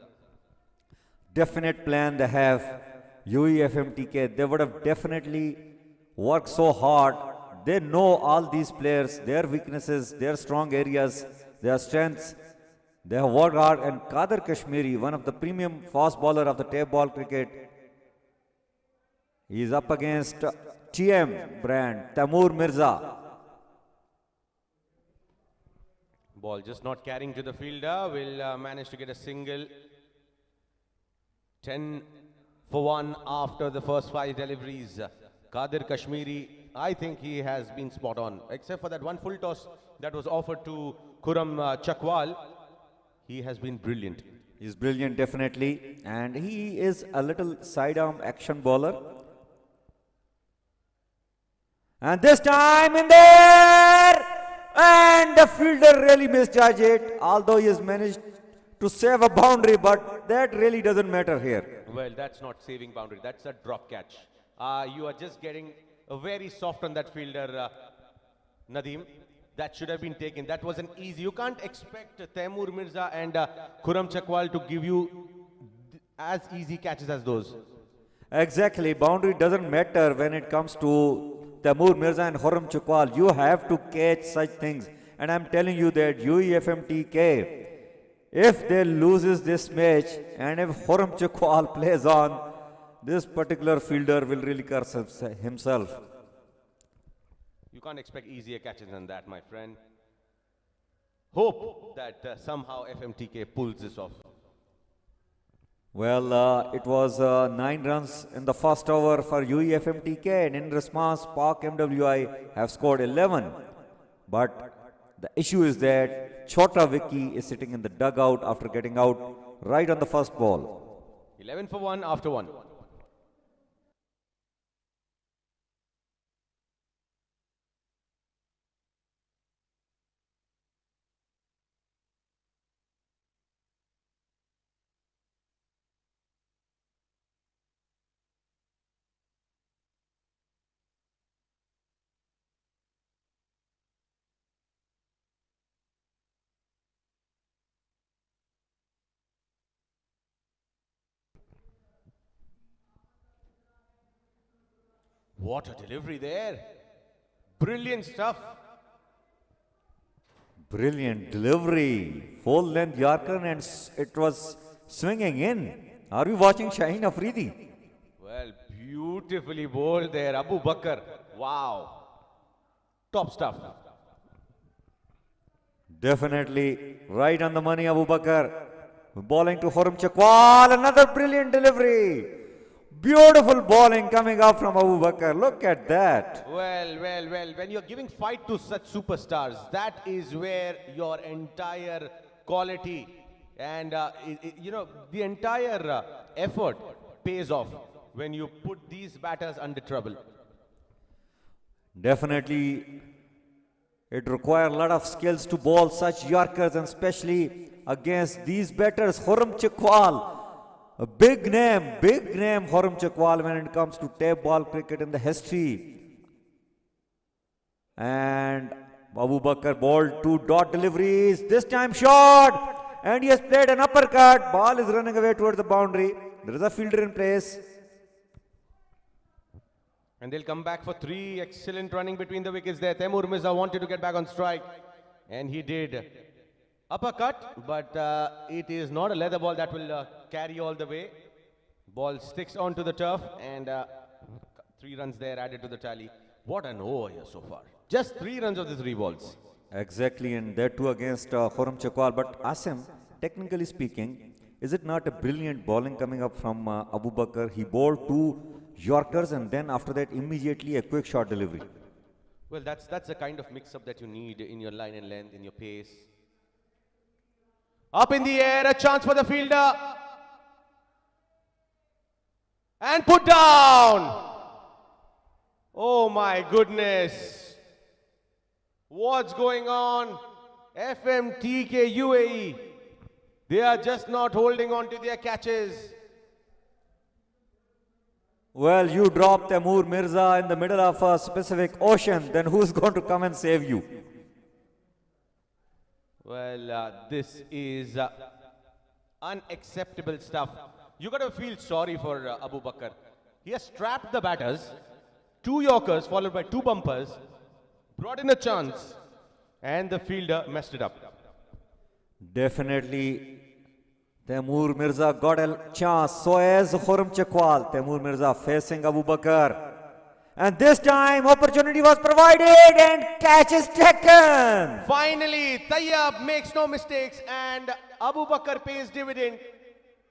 Definite plan they have. FMTK, they would have definitely worked so hard. They know all these players, their weaknesses, their strong areas, their strengths. They have worked hard, and Kadir Kashmiri, one of the premium fast bowler of the tape ball cricket, he is up against TM brand, Taimur Mirza. Ball just not carrying to the fielder, will manage to get a single. 10 for 1 after the first 5 deliveries. Kadir Kashmiri, I think he has been spot on, except for that one full toss that was offered to Chakwal. He has been brilliant. He's brilliant, definitely, and he is a little sidearm action bowler. And this time in there, and the fielder really misjudged it, although he has managed to save a boundary, but that really doesn't matter here. Well, that's not saving boundary, that's a drop catch. You are just getting very soft on that fielder, Nadeem. That should have been taken. That wasn't easy. You can't expect Taimur Mirza and Chakwal to give you as easy catches as those. Exactly. Boundary doesn't matter when it comes to Taimur Mirza and Chakwal. You have to catch such things. And I'm telling you that FMTK, if they loses this match and if Chakwal plays on, this particular fielder will really curse himself. You can't expect easier catches than that, my friend. Hope that somehow FMTK pulls this off. Well, it was 9 runs in the first over for UEFMTK, and in response, Pak MWI have scored 11. But the issue is that Chota Vicky is sitting in the dugout after getting out right on the first ball. 11 for 1 after 1. What a delivery there. Brilliant stuff. Brilliant delivery. Full length Yorker, and it was swinging in. Are you watching Shaheen Afridi? Well, beautifully bowled there, Abu Bakr. Wow. Top stuff. Definitely right on the money, Abu Bakr. Bowling to Chakwal. Another brilliant delivery. Beautiful bowling coming up from Abu Bakr. Look at that. Well. When you're giving fight to such superstars, that is where your entire quality and the entire effort pays off when you put these batters under trouble. Definitely, it requires a lot of skills to bowl such Yorkers, and especially against these batters. Chakwal. A big name, Chakwal, when it comes to tape ball cricket in the history. And Abu Bakr bowled 2 dot deliveries, this time short, and he has played an uppercut. Ball is running away towards the boundary. There is a fielder in place. And they'll come back for 3. Excellent running between the wickets there. Taimur Mirza wanted to get back on strike, and he did. Uppercut, but it is not a leather ball that will carry all the way. Ball sticks onto the turf, and 3 runs there added to the tally. What an over here so far. Just 3 runs of the 3 balls. Exactly, and that too against Chakwal. But Asim, technically speaking, is it not a brilliant bowling coming up from Abu Bakr? He bowled 2 Yorkers, and then after that immediately a quick shot delivery. Well, that's the kind of mix-up that you need in your line and length, in your pace. Up in the air, a chance for the fielder. And put down. Oh my goodness. What's going on? FMTK UAE. They are just not holding on to their catches. Well, you drop Taimur Mirza in the middle of a specific ocean, then who's going to come and save you? Well, this is unacceptable stuff. You got to feel sorry for Abu Bakr. He has trapped the batters, 2 Yorkers followed by 2 bumpers, brought in a chance, and the fielder messed it up. Definitely, Taimur Mirza got a chance. So as Chakwal, Taimur Mirza facing Abu Bakr. And this time opportunity was provided and catch is taken. Finally, Tayyab makes no mistakes and Abu Bakr pays dividend.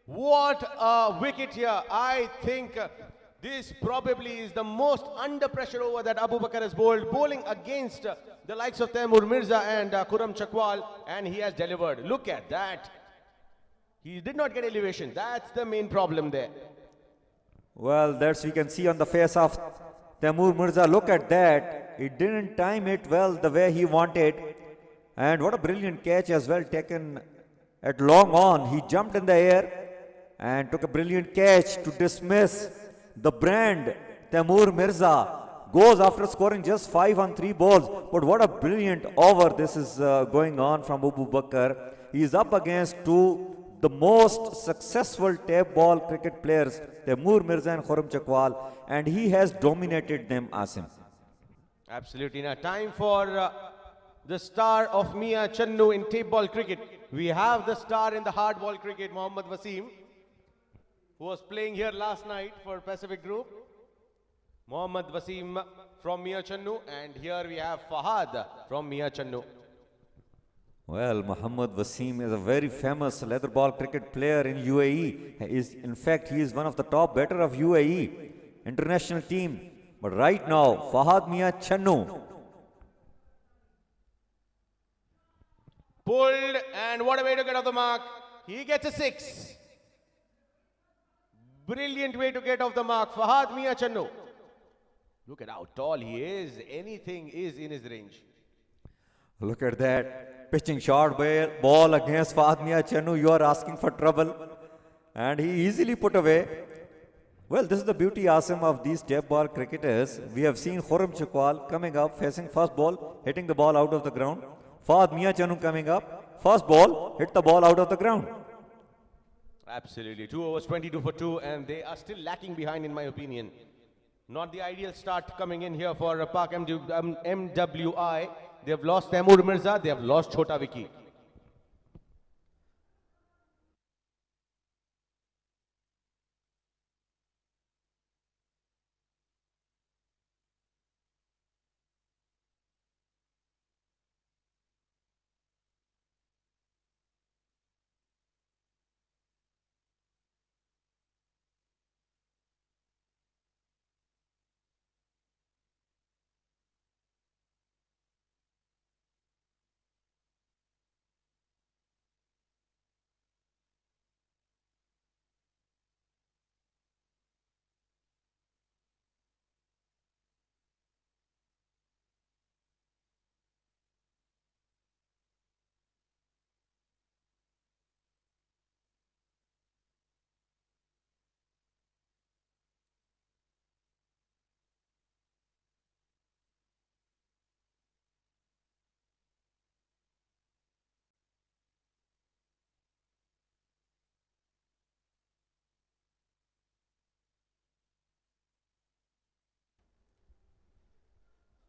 What a wicket here. I think this probably is the most under pressure over that Abu Bakr has bowled, bowling against the likes of Taimur Mirza and Chakwal, and he has delivered. Look at that. He did not get elevation. That's the main problem there. Well, that's you can see on the face of Taimur Mirza. Look at that. He didn't time it well the way he wanted. And what a brilliant catch as well taken at long on. He jumped in the air and took a brilliant catch to dismiss the brand. Taimur Mirza goes after scoring just 5 on 3 balls. But what a brilliant over this is going on from Abu Bakr. He is up against 2 the most successful tape ball cricket players, Taimur Mirza and Chakwal, and he has dominated them, Asim. Absolutely. Now time for the star of Mia Channu in tape ball cricket. We have the star in the hard ball cricket, Mohammad Wasim. who was playing here last night for Pacific Group. Mohammad Wasim from Mia Channu, and here we have Fahad from Mia Channu. Well, Mohammad Wasim is a very famous leather ball cricket player in UAE. In fact, he is one of the top batter of UAE international team. But right now, Fahad Mia Channu. Pulled, and what a way to get off the mark. He gets a 6. Brilliant way to get off the mark. Fahad Mia Channu. Look at how tall he is. Anything is in his range. Look at that. Pitching short ball against Fahad Mia Channu. You are asking for trouble. And he easily put away. Well, this is the beauty, Asim, of these step ball cricketers. We have seen Chakwal coming up, facing first ball, hitting the ball out of the ground. Fahad Mia Channu coming up. First ball, hit the ball out of the ground. Absolutely. 2 overs, 22 for 2, and they are still lacking behind, in my opinion. Not the ideal start coming in here for Pak MWI. They have lost Taimur Mirza, they have lost Chhota Vicky.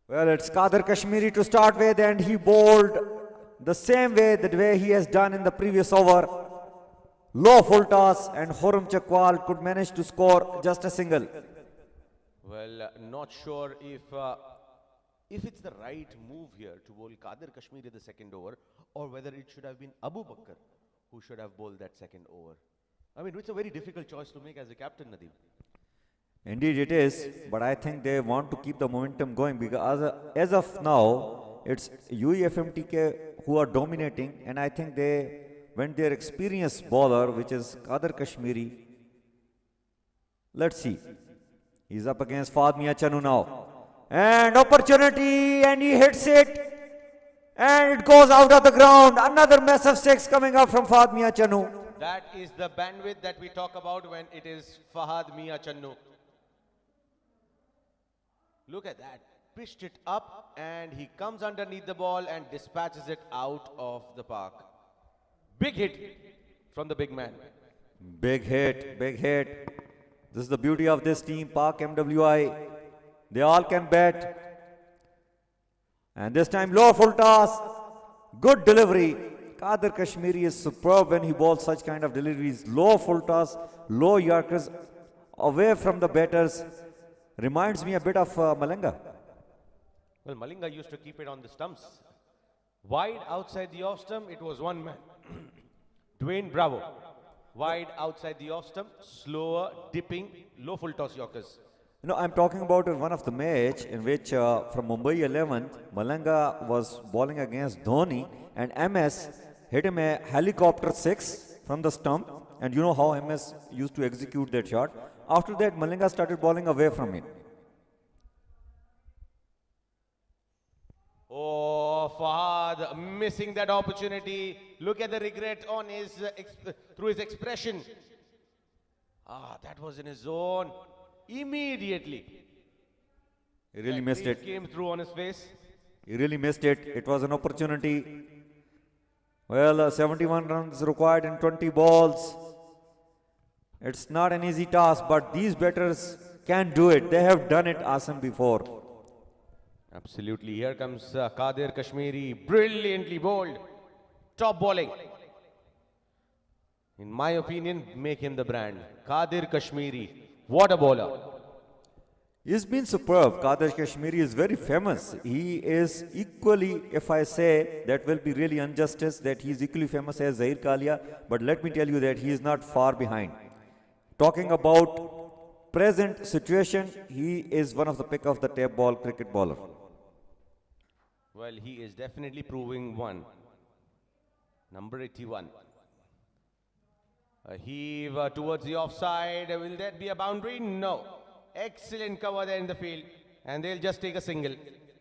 Well, it's Kadir Kashmiri to start with, and he bowled the same way, the way he has done in the previous over. Low full toss, and Chakwal could manage to score just a single. Well, not sure if it's the right move here to bowl Kadir Kashmiri the second over, or whether it should have been Abu Bakr who should have bowled that second over. I mean, it's a very difficult choice to make as a captain, Nadeem. Indeed it is, but I think they want to keep the momentum going because as of now, it's FMTK who are dominating, and I think they went their experienced bowler, which is Kadir Kashmiri. Let's see. He's up against Fahad Mia Channu now. And opportunity, and he hits it. And it goes out of the ground. Another massive 6 coming up from Fahad Mia Channu. That is the bandwidth that we talk about when it is Fahad Mia Channu. Look at that. Pitched it up, and he comes underneath the ball and dispatches it out of the park. Big hit from the big man. Big hit, big hit. This is the beauty of this team, Pak MWI. They all can bat. And this time, low full toss. Good delivery. Kadir Kashmiri is superb when he bowls such kind of deliveries. Low full toss, low Yorkers, away from the batters. Reminds me a bit of Malinga. Well, Malinga used to keep it on the stumps. Wide outside the off stump, it was one man. Dwayne Bravo. Wide outside the off stump, slower, dipping, low full toss Yorkers. No, I'm talking about one of the match in which from Mumbai 11, Malinga was bowling against Dhoni, and MS hit him a helicopter 6 from the stump, and you know how MS used to execute that shot. After that, Malinga started bowling away from him. Oh, Fahad missing that opportunity. Look at the regret on his through his expression. Ah, that was in his zone. Immediately. He really missed it. Came through on his face. He really missed it. It was an opportunity. Well, 71 runs required in 20 balls. It's not an easy task, but these batters can do it. They have done it, Asim, before. Absolutely. Here comes Kadir Kashmiri. Brilliantly bowled. Top bowling. In my opinion, make him the brand. Qadir Kashmiri. What a bowler. He's been superb. Kadir Kashmiri is very famous. He is equally, if I say, that will be really injustice, that he is equally famous as Zahir Kalia. But let me tell you that he is not far behind. Talking about present situation, he is one of the pick of the tape ball cricket bowler. Well, he is definitely proving one. Number 81. A heave towards the offside. Will that be a boundary? No. Excellent cover there in the field. And they'll just take a single.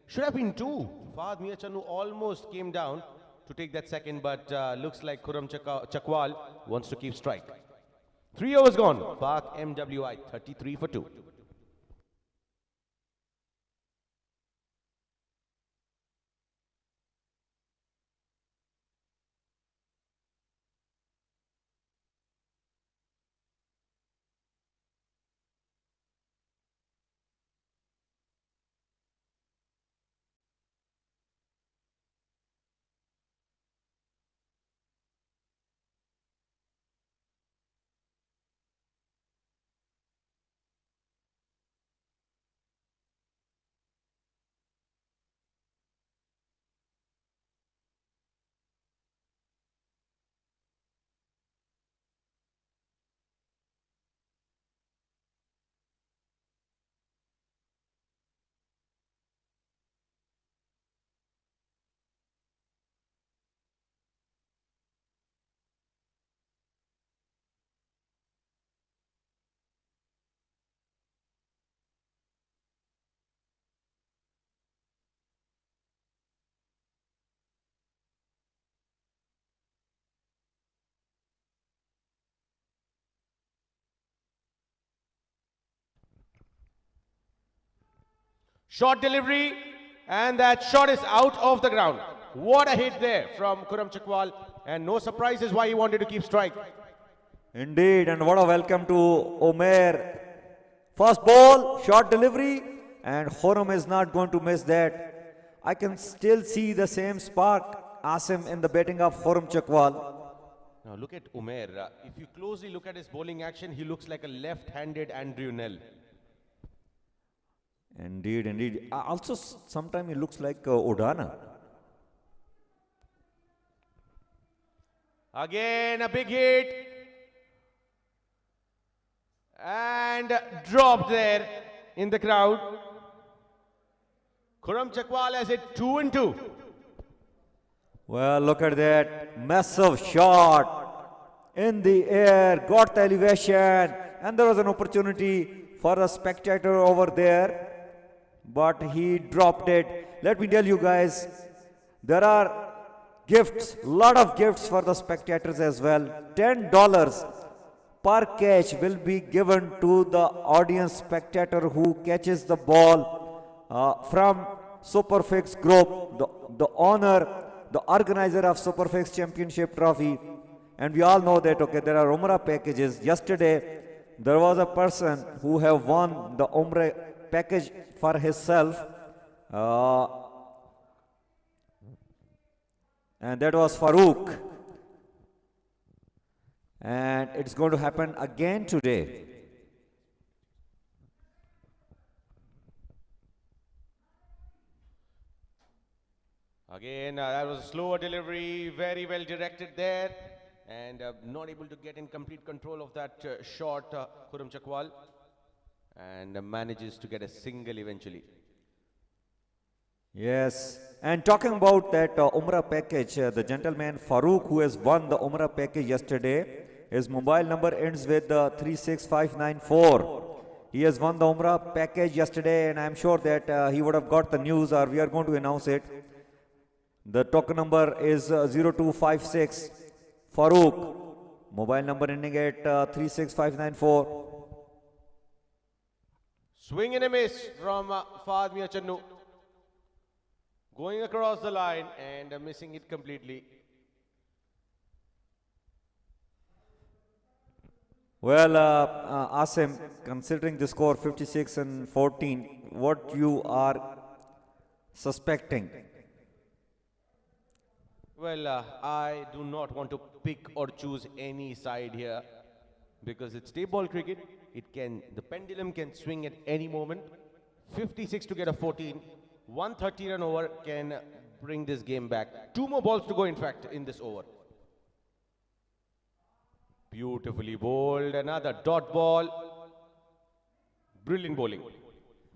Should have been two. Fahad Miachanu almost came down to take that second, but looks like Chakwal wants to keep strike. 3 overs gone. Pak MWI 33 for 2. Short delivery, and that shot is out of the ground. What a hit there from Khurram Chakwal, and no surprises why he wanted to keep strike. Indeed, and what a welcome to Omer. First ball, short delivery, and Khurram is not going to miss that. I can still see the same spark, Asim, in the batting of Khurram Chakwal. Now look at Umair. If you closely look at his bowling action, he looks like a left-handed Andrew Nell. Indeed, indeed. Also, sometimes he looks like Odana. Again, a big hit. And dropped there in the crowd. Khurram Chakwal has hit 2 and 2. Well, look at that. Massive shot in the air, got the elevation, and there was an opportunity for a spectator over there, but he dropped it. Let me tell you guys, there are gifts, lot of gifts for the spectators as well. $10 per catch will be given to the audience spectator who catches the ball from Superfix Group, the owner, the organizer of Superfix Championship Trophy. And we all know that, okay, there are Umrah packages. Yesterday, there was a person who have won the Umrah package for himself. And that was Farooq. And it's going to happen again today. Again, that was a slower delivery, very well directed there, and not able to get in complete control of that shot, Khurram Chakwal, and manages to get a single eventually. Yes, and talking about that Umrah package, the gentleman Farooq who has won the Umrah package yesterday, his mobile number ends with 36594. He has won the Umrah package yesterday, and I'm sure that he would have got the news, or we are going to announce it. The token number is 0256. Farooq, mobile number ending at 36594. Swing and a miss from Fahad Miachanu. Going across the line and missing it completely. Well, Asim, considering the score 56 and 14, what you are suspecting? Well, I do not want to pick or choose any side here because it's table cricket. The pendulum can swing at any moment. 56 to get a 14. 130 run over can bring this game back. Two more balls to go, in fact, in this over. Beautifully bowled. Another dot ball. Brilliant bowling.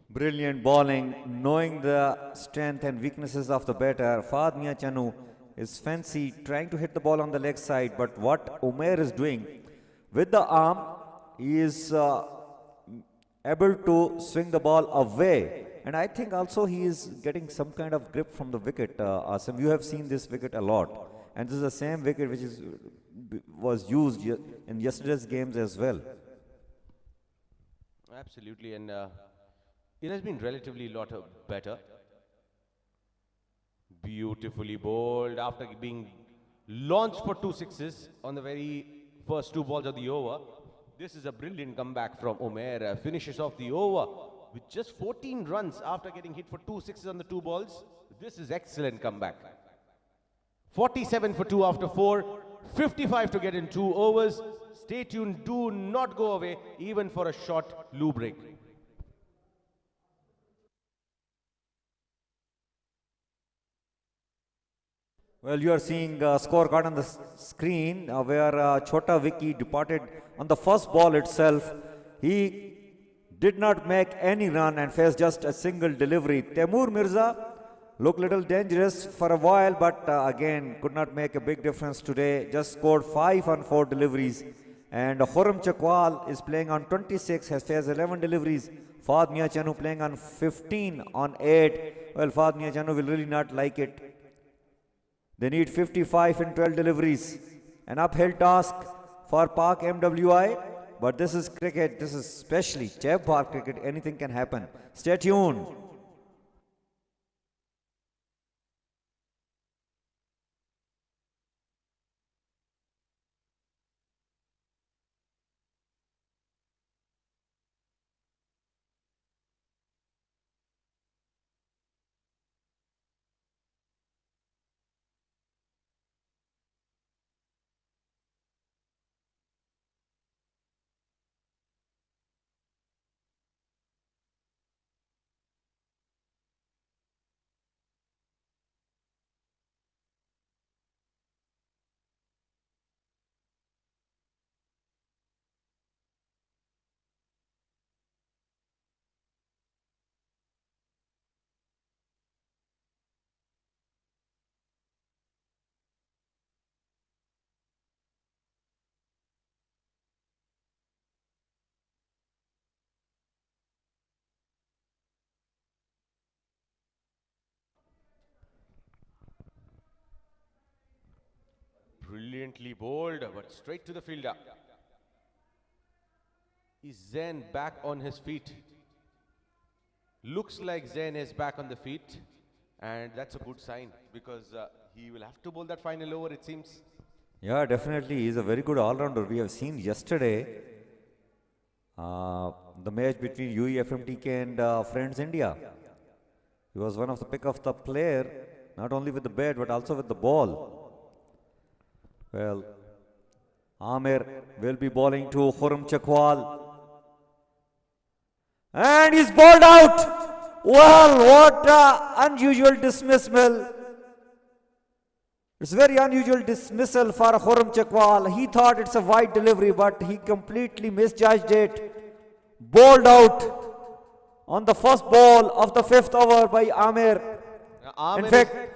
Brilliant bowling, knowing the strength and weaknesses of the batter. Fahad Mia Chanu is fancy trying to hit the ball on the leg side, but what Umair is doing with the arm, he is able to swing the ball away. And I think also he is getting some kind of grip from the wicket. Asim, you have seen this wicket a lot. And this is the same wicket which was used in yesterday's games as well. Absolutely, and it has been relatively a lot better. Beautifully bowled after being launched for 2 sixes on the very first 2 balls of the over. This is a brilliant comeback from Umair. Finishes off the over with just 14 runs after getting hit for 2 sixes on the 2 balls. This is excellent comeback. 47 for 2 after 4. 55 to get in 2 overs. Stay tuned. Do not go away even for a short loo break. Well, you are seeing scorecard on the screen where Chota Vicky departed on the first ball itself. He did not make any run and faced just a single delivery. Temur Mirza looked little dangerous for a while, but again could not make a big difference today. Just scored 5 on 4 deliveries. And Khurram Chakwal is playing on 26, has faced 11 deliveries. Fahad Mia Chanu playing on 15 on 8. Well, Fahad Mia Chanu will really not like it. They need 55 in 12 deliveries. An uphill task for Park MWI. But this is cricket. This is especially Cheb Park cricket. Anything can happen. Stay tuned. Brilliantly bowled, but straight to the fielder. Is Zain back on his feet? Looks like Zain is back on the feet, and that's a good sign because he will have to bowl that final over, it seems. Yeah, definitely. He's a very good all-rounder. We have seen yesterday the match between UE FMTK and Friends India. He was one of the pick of the player, not only with the bat but also with the ball. Well, Amir will be bowling to Khurram Chakwal. And he's bowled out. Well, what unusual dismissal. It's very unusual dismissal for Khurram Chakwal. He thought it's a wide delivery, but he completely misjudged it. Bowled out on the first ball of the 5th over by Amir.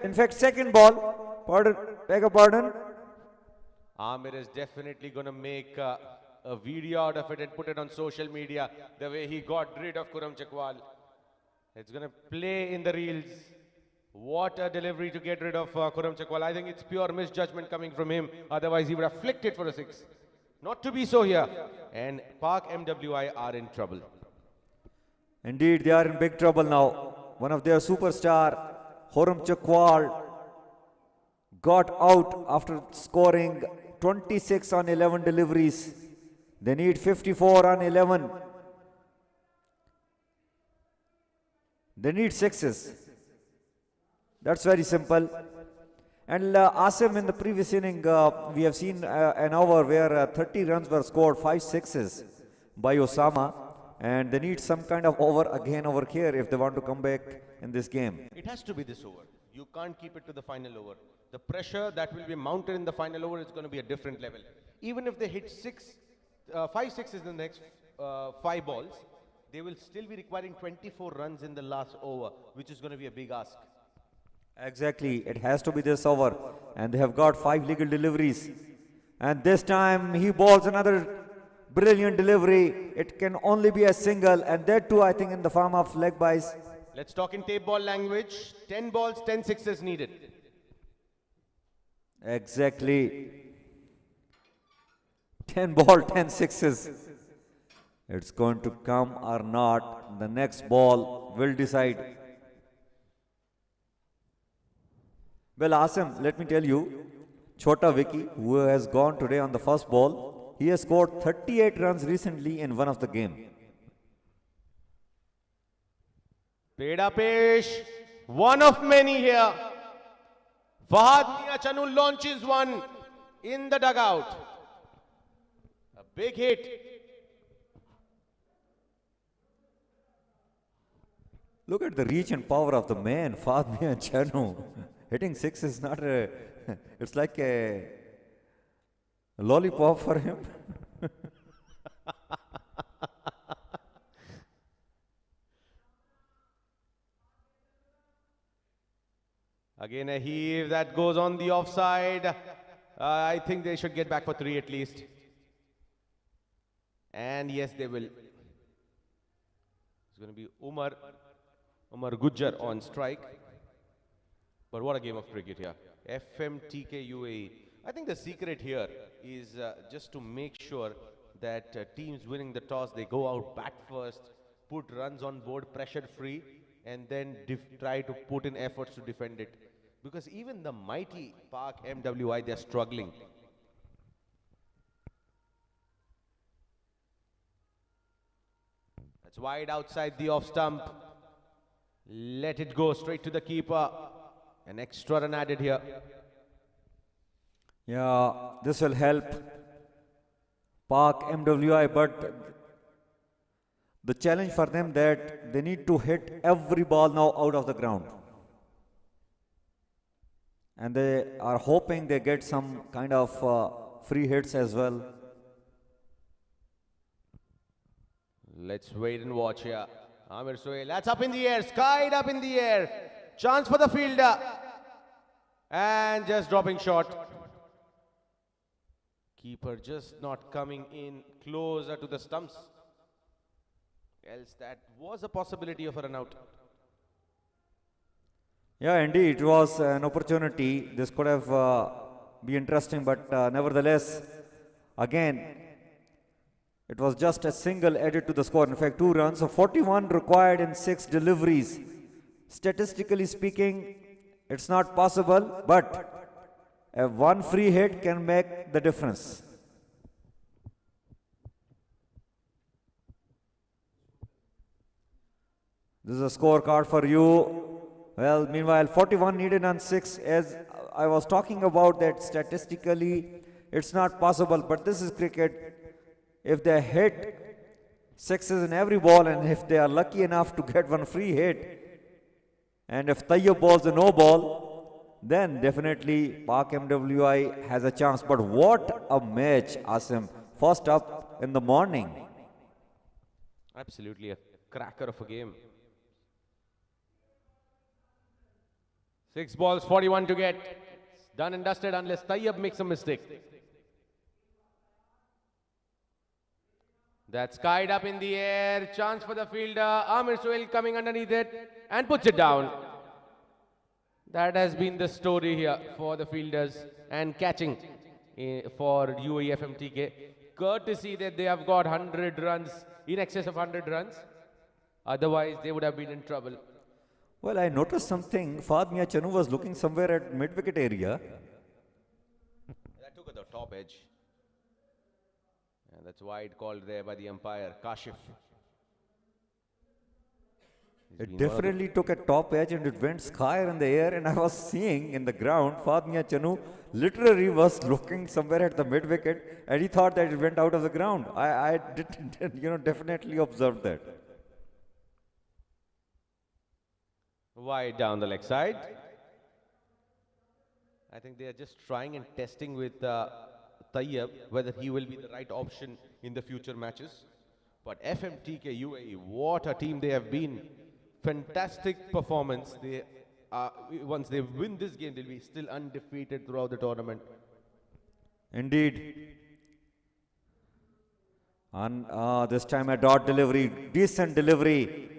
In fact, second ball. Pardon, beg a pardon. Amir is definitely going to make a video out of it and put it on social media, the way he got rid of Khurram Chakwal. It's going to play in the reels. What a delivery to get rid of Khurram Chakwal. I think it's pure misjudgment coming from him. Otherwise, he would have flicked it for a 6. Not to be so here. And Park MWI are in trouble. Indeed, they are in big trouble now. One of their superstar, Khurram Chakwal, got out after scoring 26 on 11 deliveries. They need 54 on 11. They need 6s. That's very simple. And Asim, in the previous inning, we have seen an over where 30 runs were scored, 5 sixes by Usama, and they need some kind of over again over here if they want to come back in this game. It has to be this over. You can't keep it to the final over. The pressure that will be mounted in the final over is going to be a different level. Even if they hit 5 sixes in the next 5 balls, they will still be requiring 24 runs in the last over, which is going to be a big ask. Exactly, it has to be this over, and they have got 5 legal deliveries. And this time he bowls another brilliant delivery. It can only be a single, and that too, I think, in the form of leg byes. Let's talk in tape ball language. 10 balls, 10 sixes needed. Exactly. 10 ball, 10 sixes. It's going to come or not. The next ball will decide. Well, Asim, let me tell you, Chota Vicky, who has gone today on the first ball, he has scored 38 runs recently in one of the game. Peda Pesh, one of many here. Fahad Mia Chanu launches one in the dugout. A big hit. Look at the reach and power of the man, Fahad Chanu. Hitting six is not a, it's like a lollipop for him. Again a heave that goes on the offside. I think they should get back for 3 at least. And yes, they will. It's going to be Umar Gujjar on strike. But what a game of cricket here. FMTK UAE. I think the secret here is just to make sure that teams winning the toss, they go out bat first, put runs on board, pressure free, and then try to put in efforts to defend it. Because even the mighty Pak MWI, they're struggling. That's wide outside the off stump. Let it go straight to the keeper. An extra run added here. Yeah, this will help Pak MWI, but the challenge for them that they need to hit every ball now out of the ground. And they are hoping they get some kind of free hits as well. Let's wait and watch here. Amir Sohail, that's up in the air, skied up in the air. Chance for the fielder. And just dropping short. Keeper just not coming in closer to the stumps. Else that was a possibility of a run out. Yeah, indeed, it was an opportunity. This could have been interesting, but nevertheless, again, it was just a single added to the score. In fact, 2 runs. So 41 required in 6 deliveries. Statistically speaking, it's not possible, but a 1 free hit can make the difference. This is a scorecard for you. Well, meanwhile, 41 needed on 6. As I was talking about that statistically, it's not possible, but this is cricket. If they hit 6s in every ball, and if they are lucky enough to get 1 free hit, and if Tayyab bowls a no ball, then definitely Pak MWI has a chance. But what a match, Asim. First up in the morning. Absolutely a cracker of a game. 6 balls, 41 to get. It's done and dusted unless Tayyab makes a mistake. That's skied up in the air. Chance for the fielder. Amir Sohail coming underneath it and puts it down. That has been the story here for the fielders and catching for UAE FMTK. Courtesy that they have got 100 runs, in excess of 100 runs. Otherwise, they would have been in trouble. Well, I noticed something. Fahad Mia Chanu was looking somewhere at mid-wicket area. That took at the top edge. And that's wide called there by the umpire, Kashif. It definitely took a top edge and it went higher in the air, and I was seeing in the ground Fadmia Chanu literally was looking somewhere at the mid wicket and he thought that it went out of the ground. I did definitely observed that. Wide down the leg side. I think they are just trying and testing with Tayyab whether he will be the right option in the future matches. But FMTK UAE, what a team they have been. Fantastic performance. They once they win this game, they'll be still undefeated throughout the tournament. Indeed. And this time a dot delivery, decent delivery.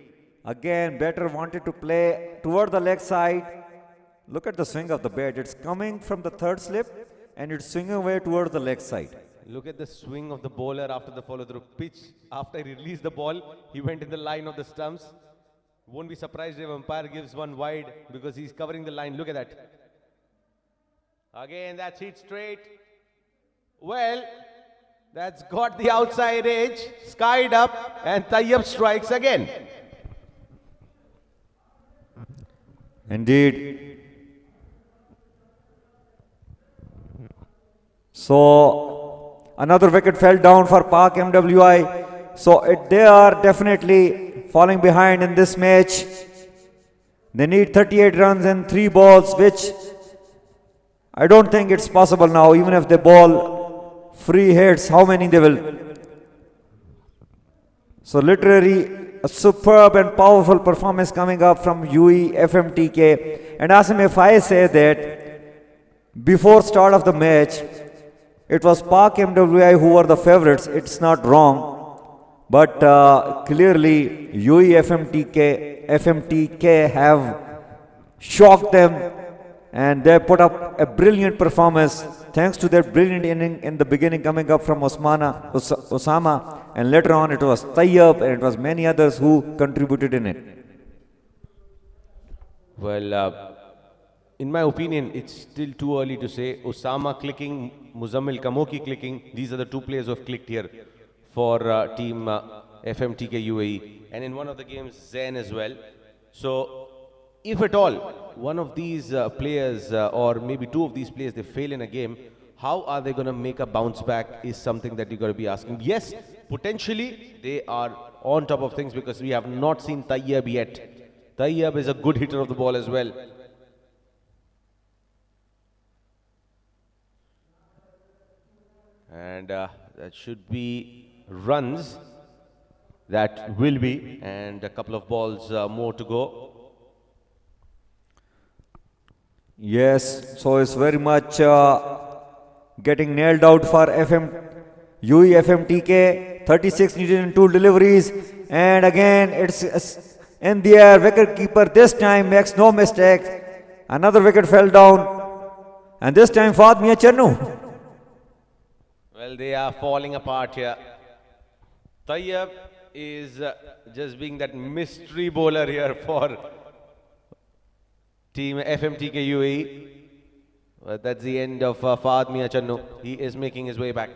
Again, batter wanted to play toward the leg side. Look at the swing of the bat. It's coming from the third slip and it's swinging away towards the leg side. Look at the swing of the bowler after the follow-through pitch. After he released the ball, he went in the line of the stumps. Won't be surprised if umpire gives one wide because he's covering the line. Look at that. Again, that's hit straight. Well, that's got the outside edge, skied up, and Tayyab strikes again. Indeed. So, another wicket fell down for Pak MWI. So, they are definitely falling behind in this match. They need 38 runs in 3 balls, which I don't think it's possible now. Even if they bowl free hits, how many they will? So literally a superb and powerful performance coming up from UE FMTK. And Asim, if I say that before start of the match, it was Pak MWI who were the favorites, it's not wrong. But clearly UE FMTK have shocked them and they put up a brilliant performance thanks to their brilliant inning in the beginning coming up from Usama, and later on it was Tayyab and it was many others who contributed in it. Well, in my opinion, it's still too early to say. Usama clicking, Muzammil Kamoki clicking, these are the 2 players who have clicked here for team FMTK UAE, and in one of the games Zain as well. So if at all one of these players or maybe 2 of these players they fail in a game, how are they going to make a bounce back is something that you got to be asking. Yes, potentially they are on top of things because we have not seen Tayyab yet. Tayyab is a good hitter of the ball as well. And that should be runs, that will be, and a couple of balls more to go. Yes, so it's very much getting nailed out for UE FMTK. 36 needed in 2 deliveries, and again it's in the air. Wicket keeper this time makes no mistake. Another wicket fell down, and this time Fadmia Channu. Well, they are falling apart here. Tayyab is just being that mystery bowler here for team FMTK UAE. But that's the end of Fadmia Channu. He is making his way back.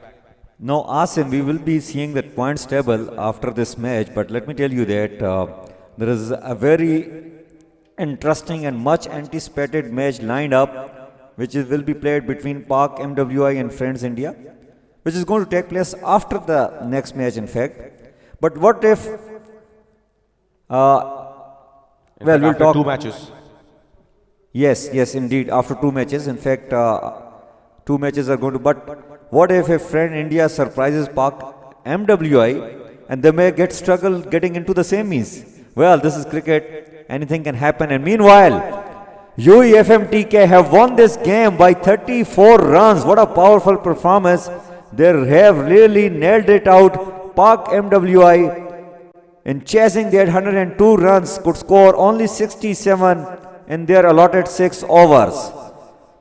Now, Asim, we will be seeing the points table after this match, but let me tell you that there is a very interesting and much anticipated match lined up, which will be played between Pak MWI and Friends India, which is going to take place after the next match, in fact. But what if, well, we'll talk. 2 matches. Yes, indeed, after 2 matches. In fact, 2 matches are going to, but what if Friend India surprises Pak MWI and they may struggle getting into the semis? Well, this is cricket, anything can happen. And meanwhile, UE FMTK have won this game by 34 runs. What a powerful performance. They have really nailed it out. Pak MWI, in chasing their 102 runs, could score only 67 in their allotted 6 overs.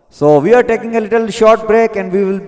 So we are taking a little short break and we will be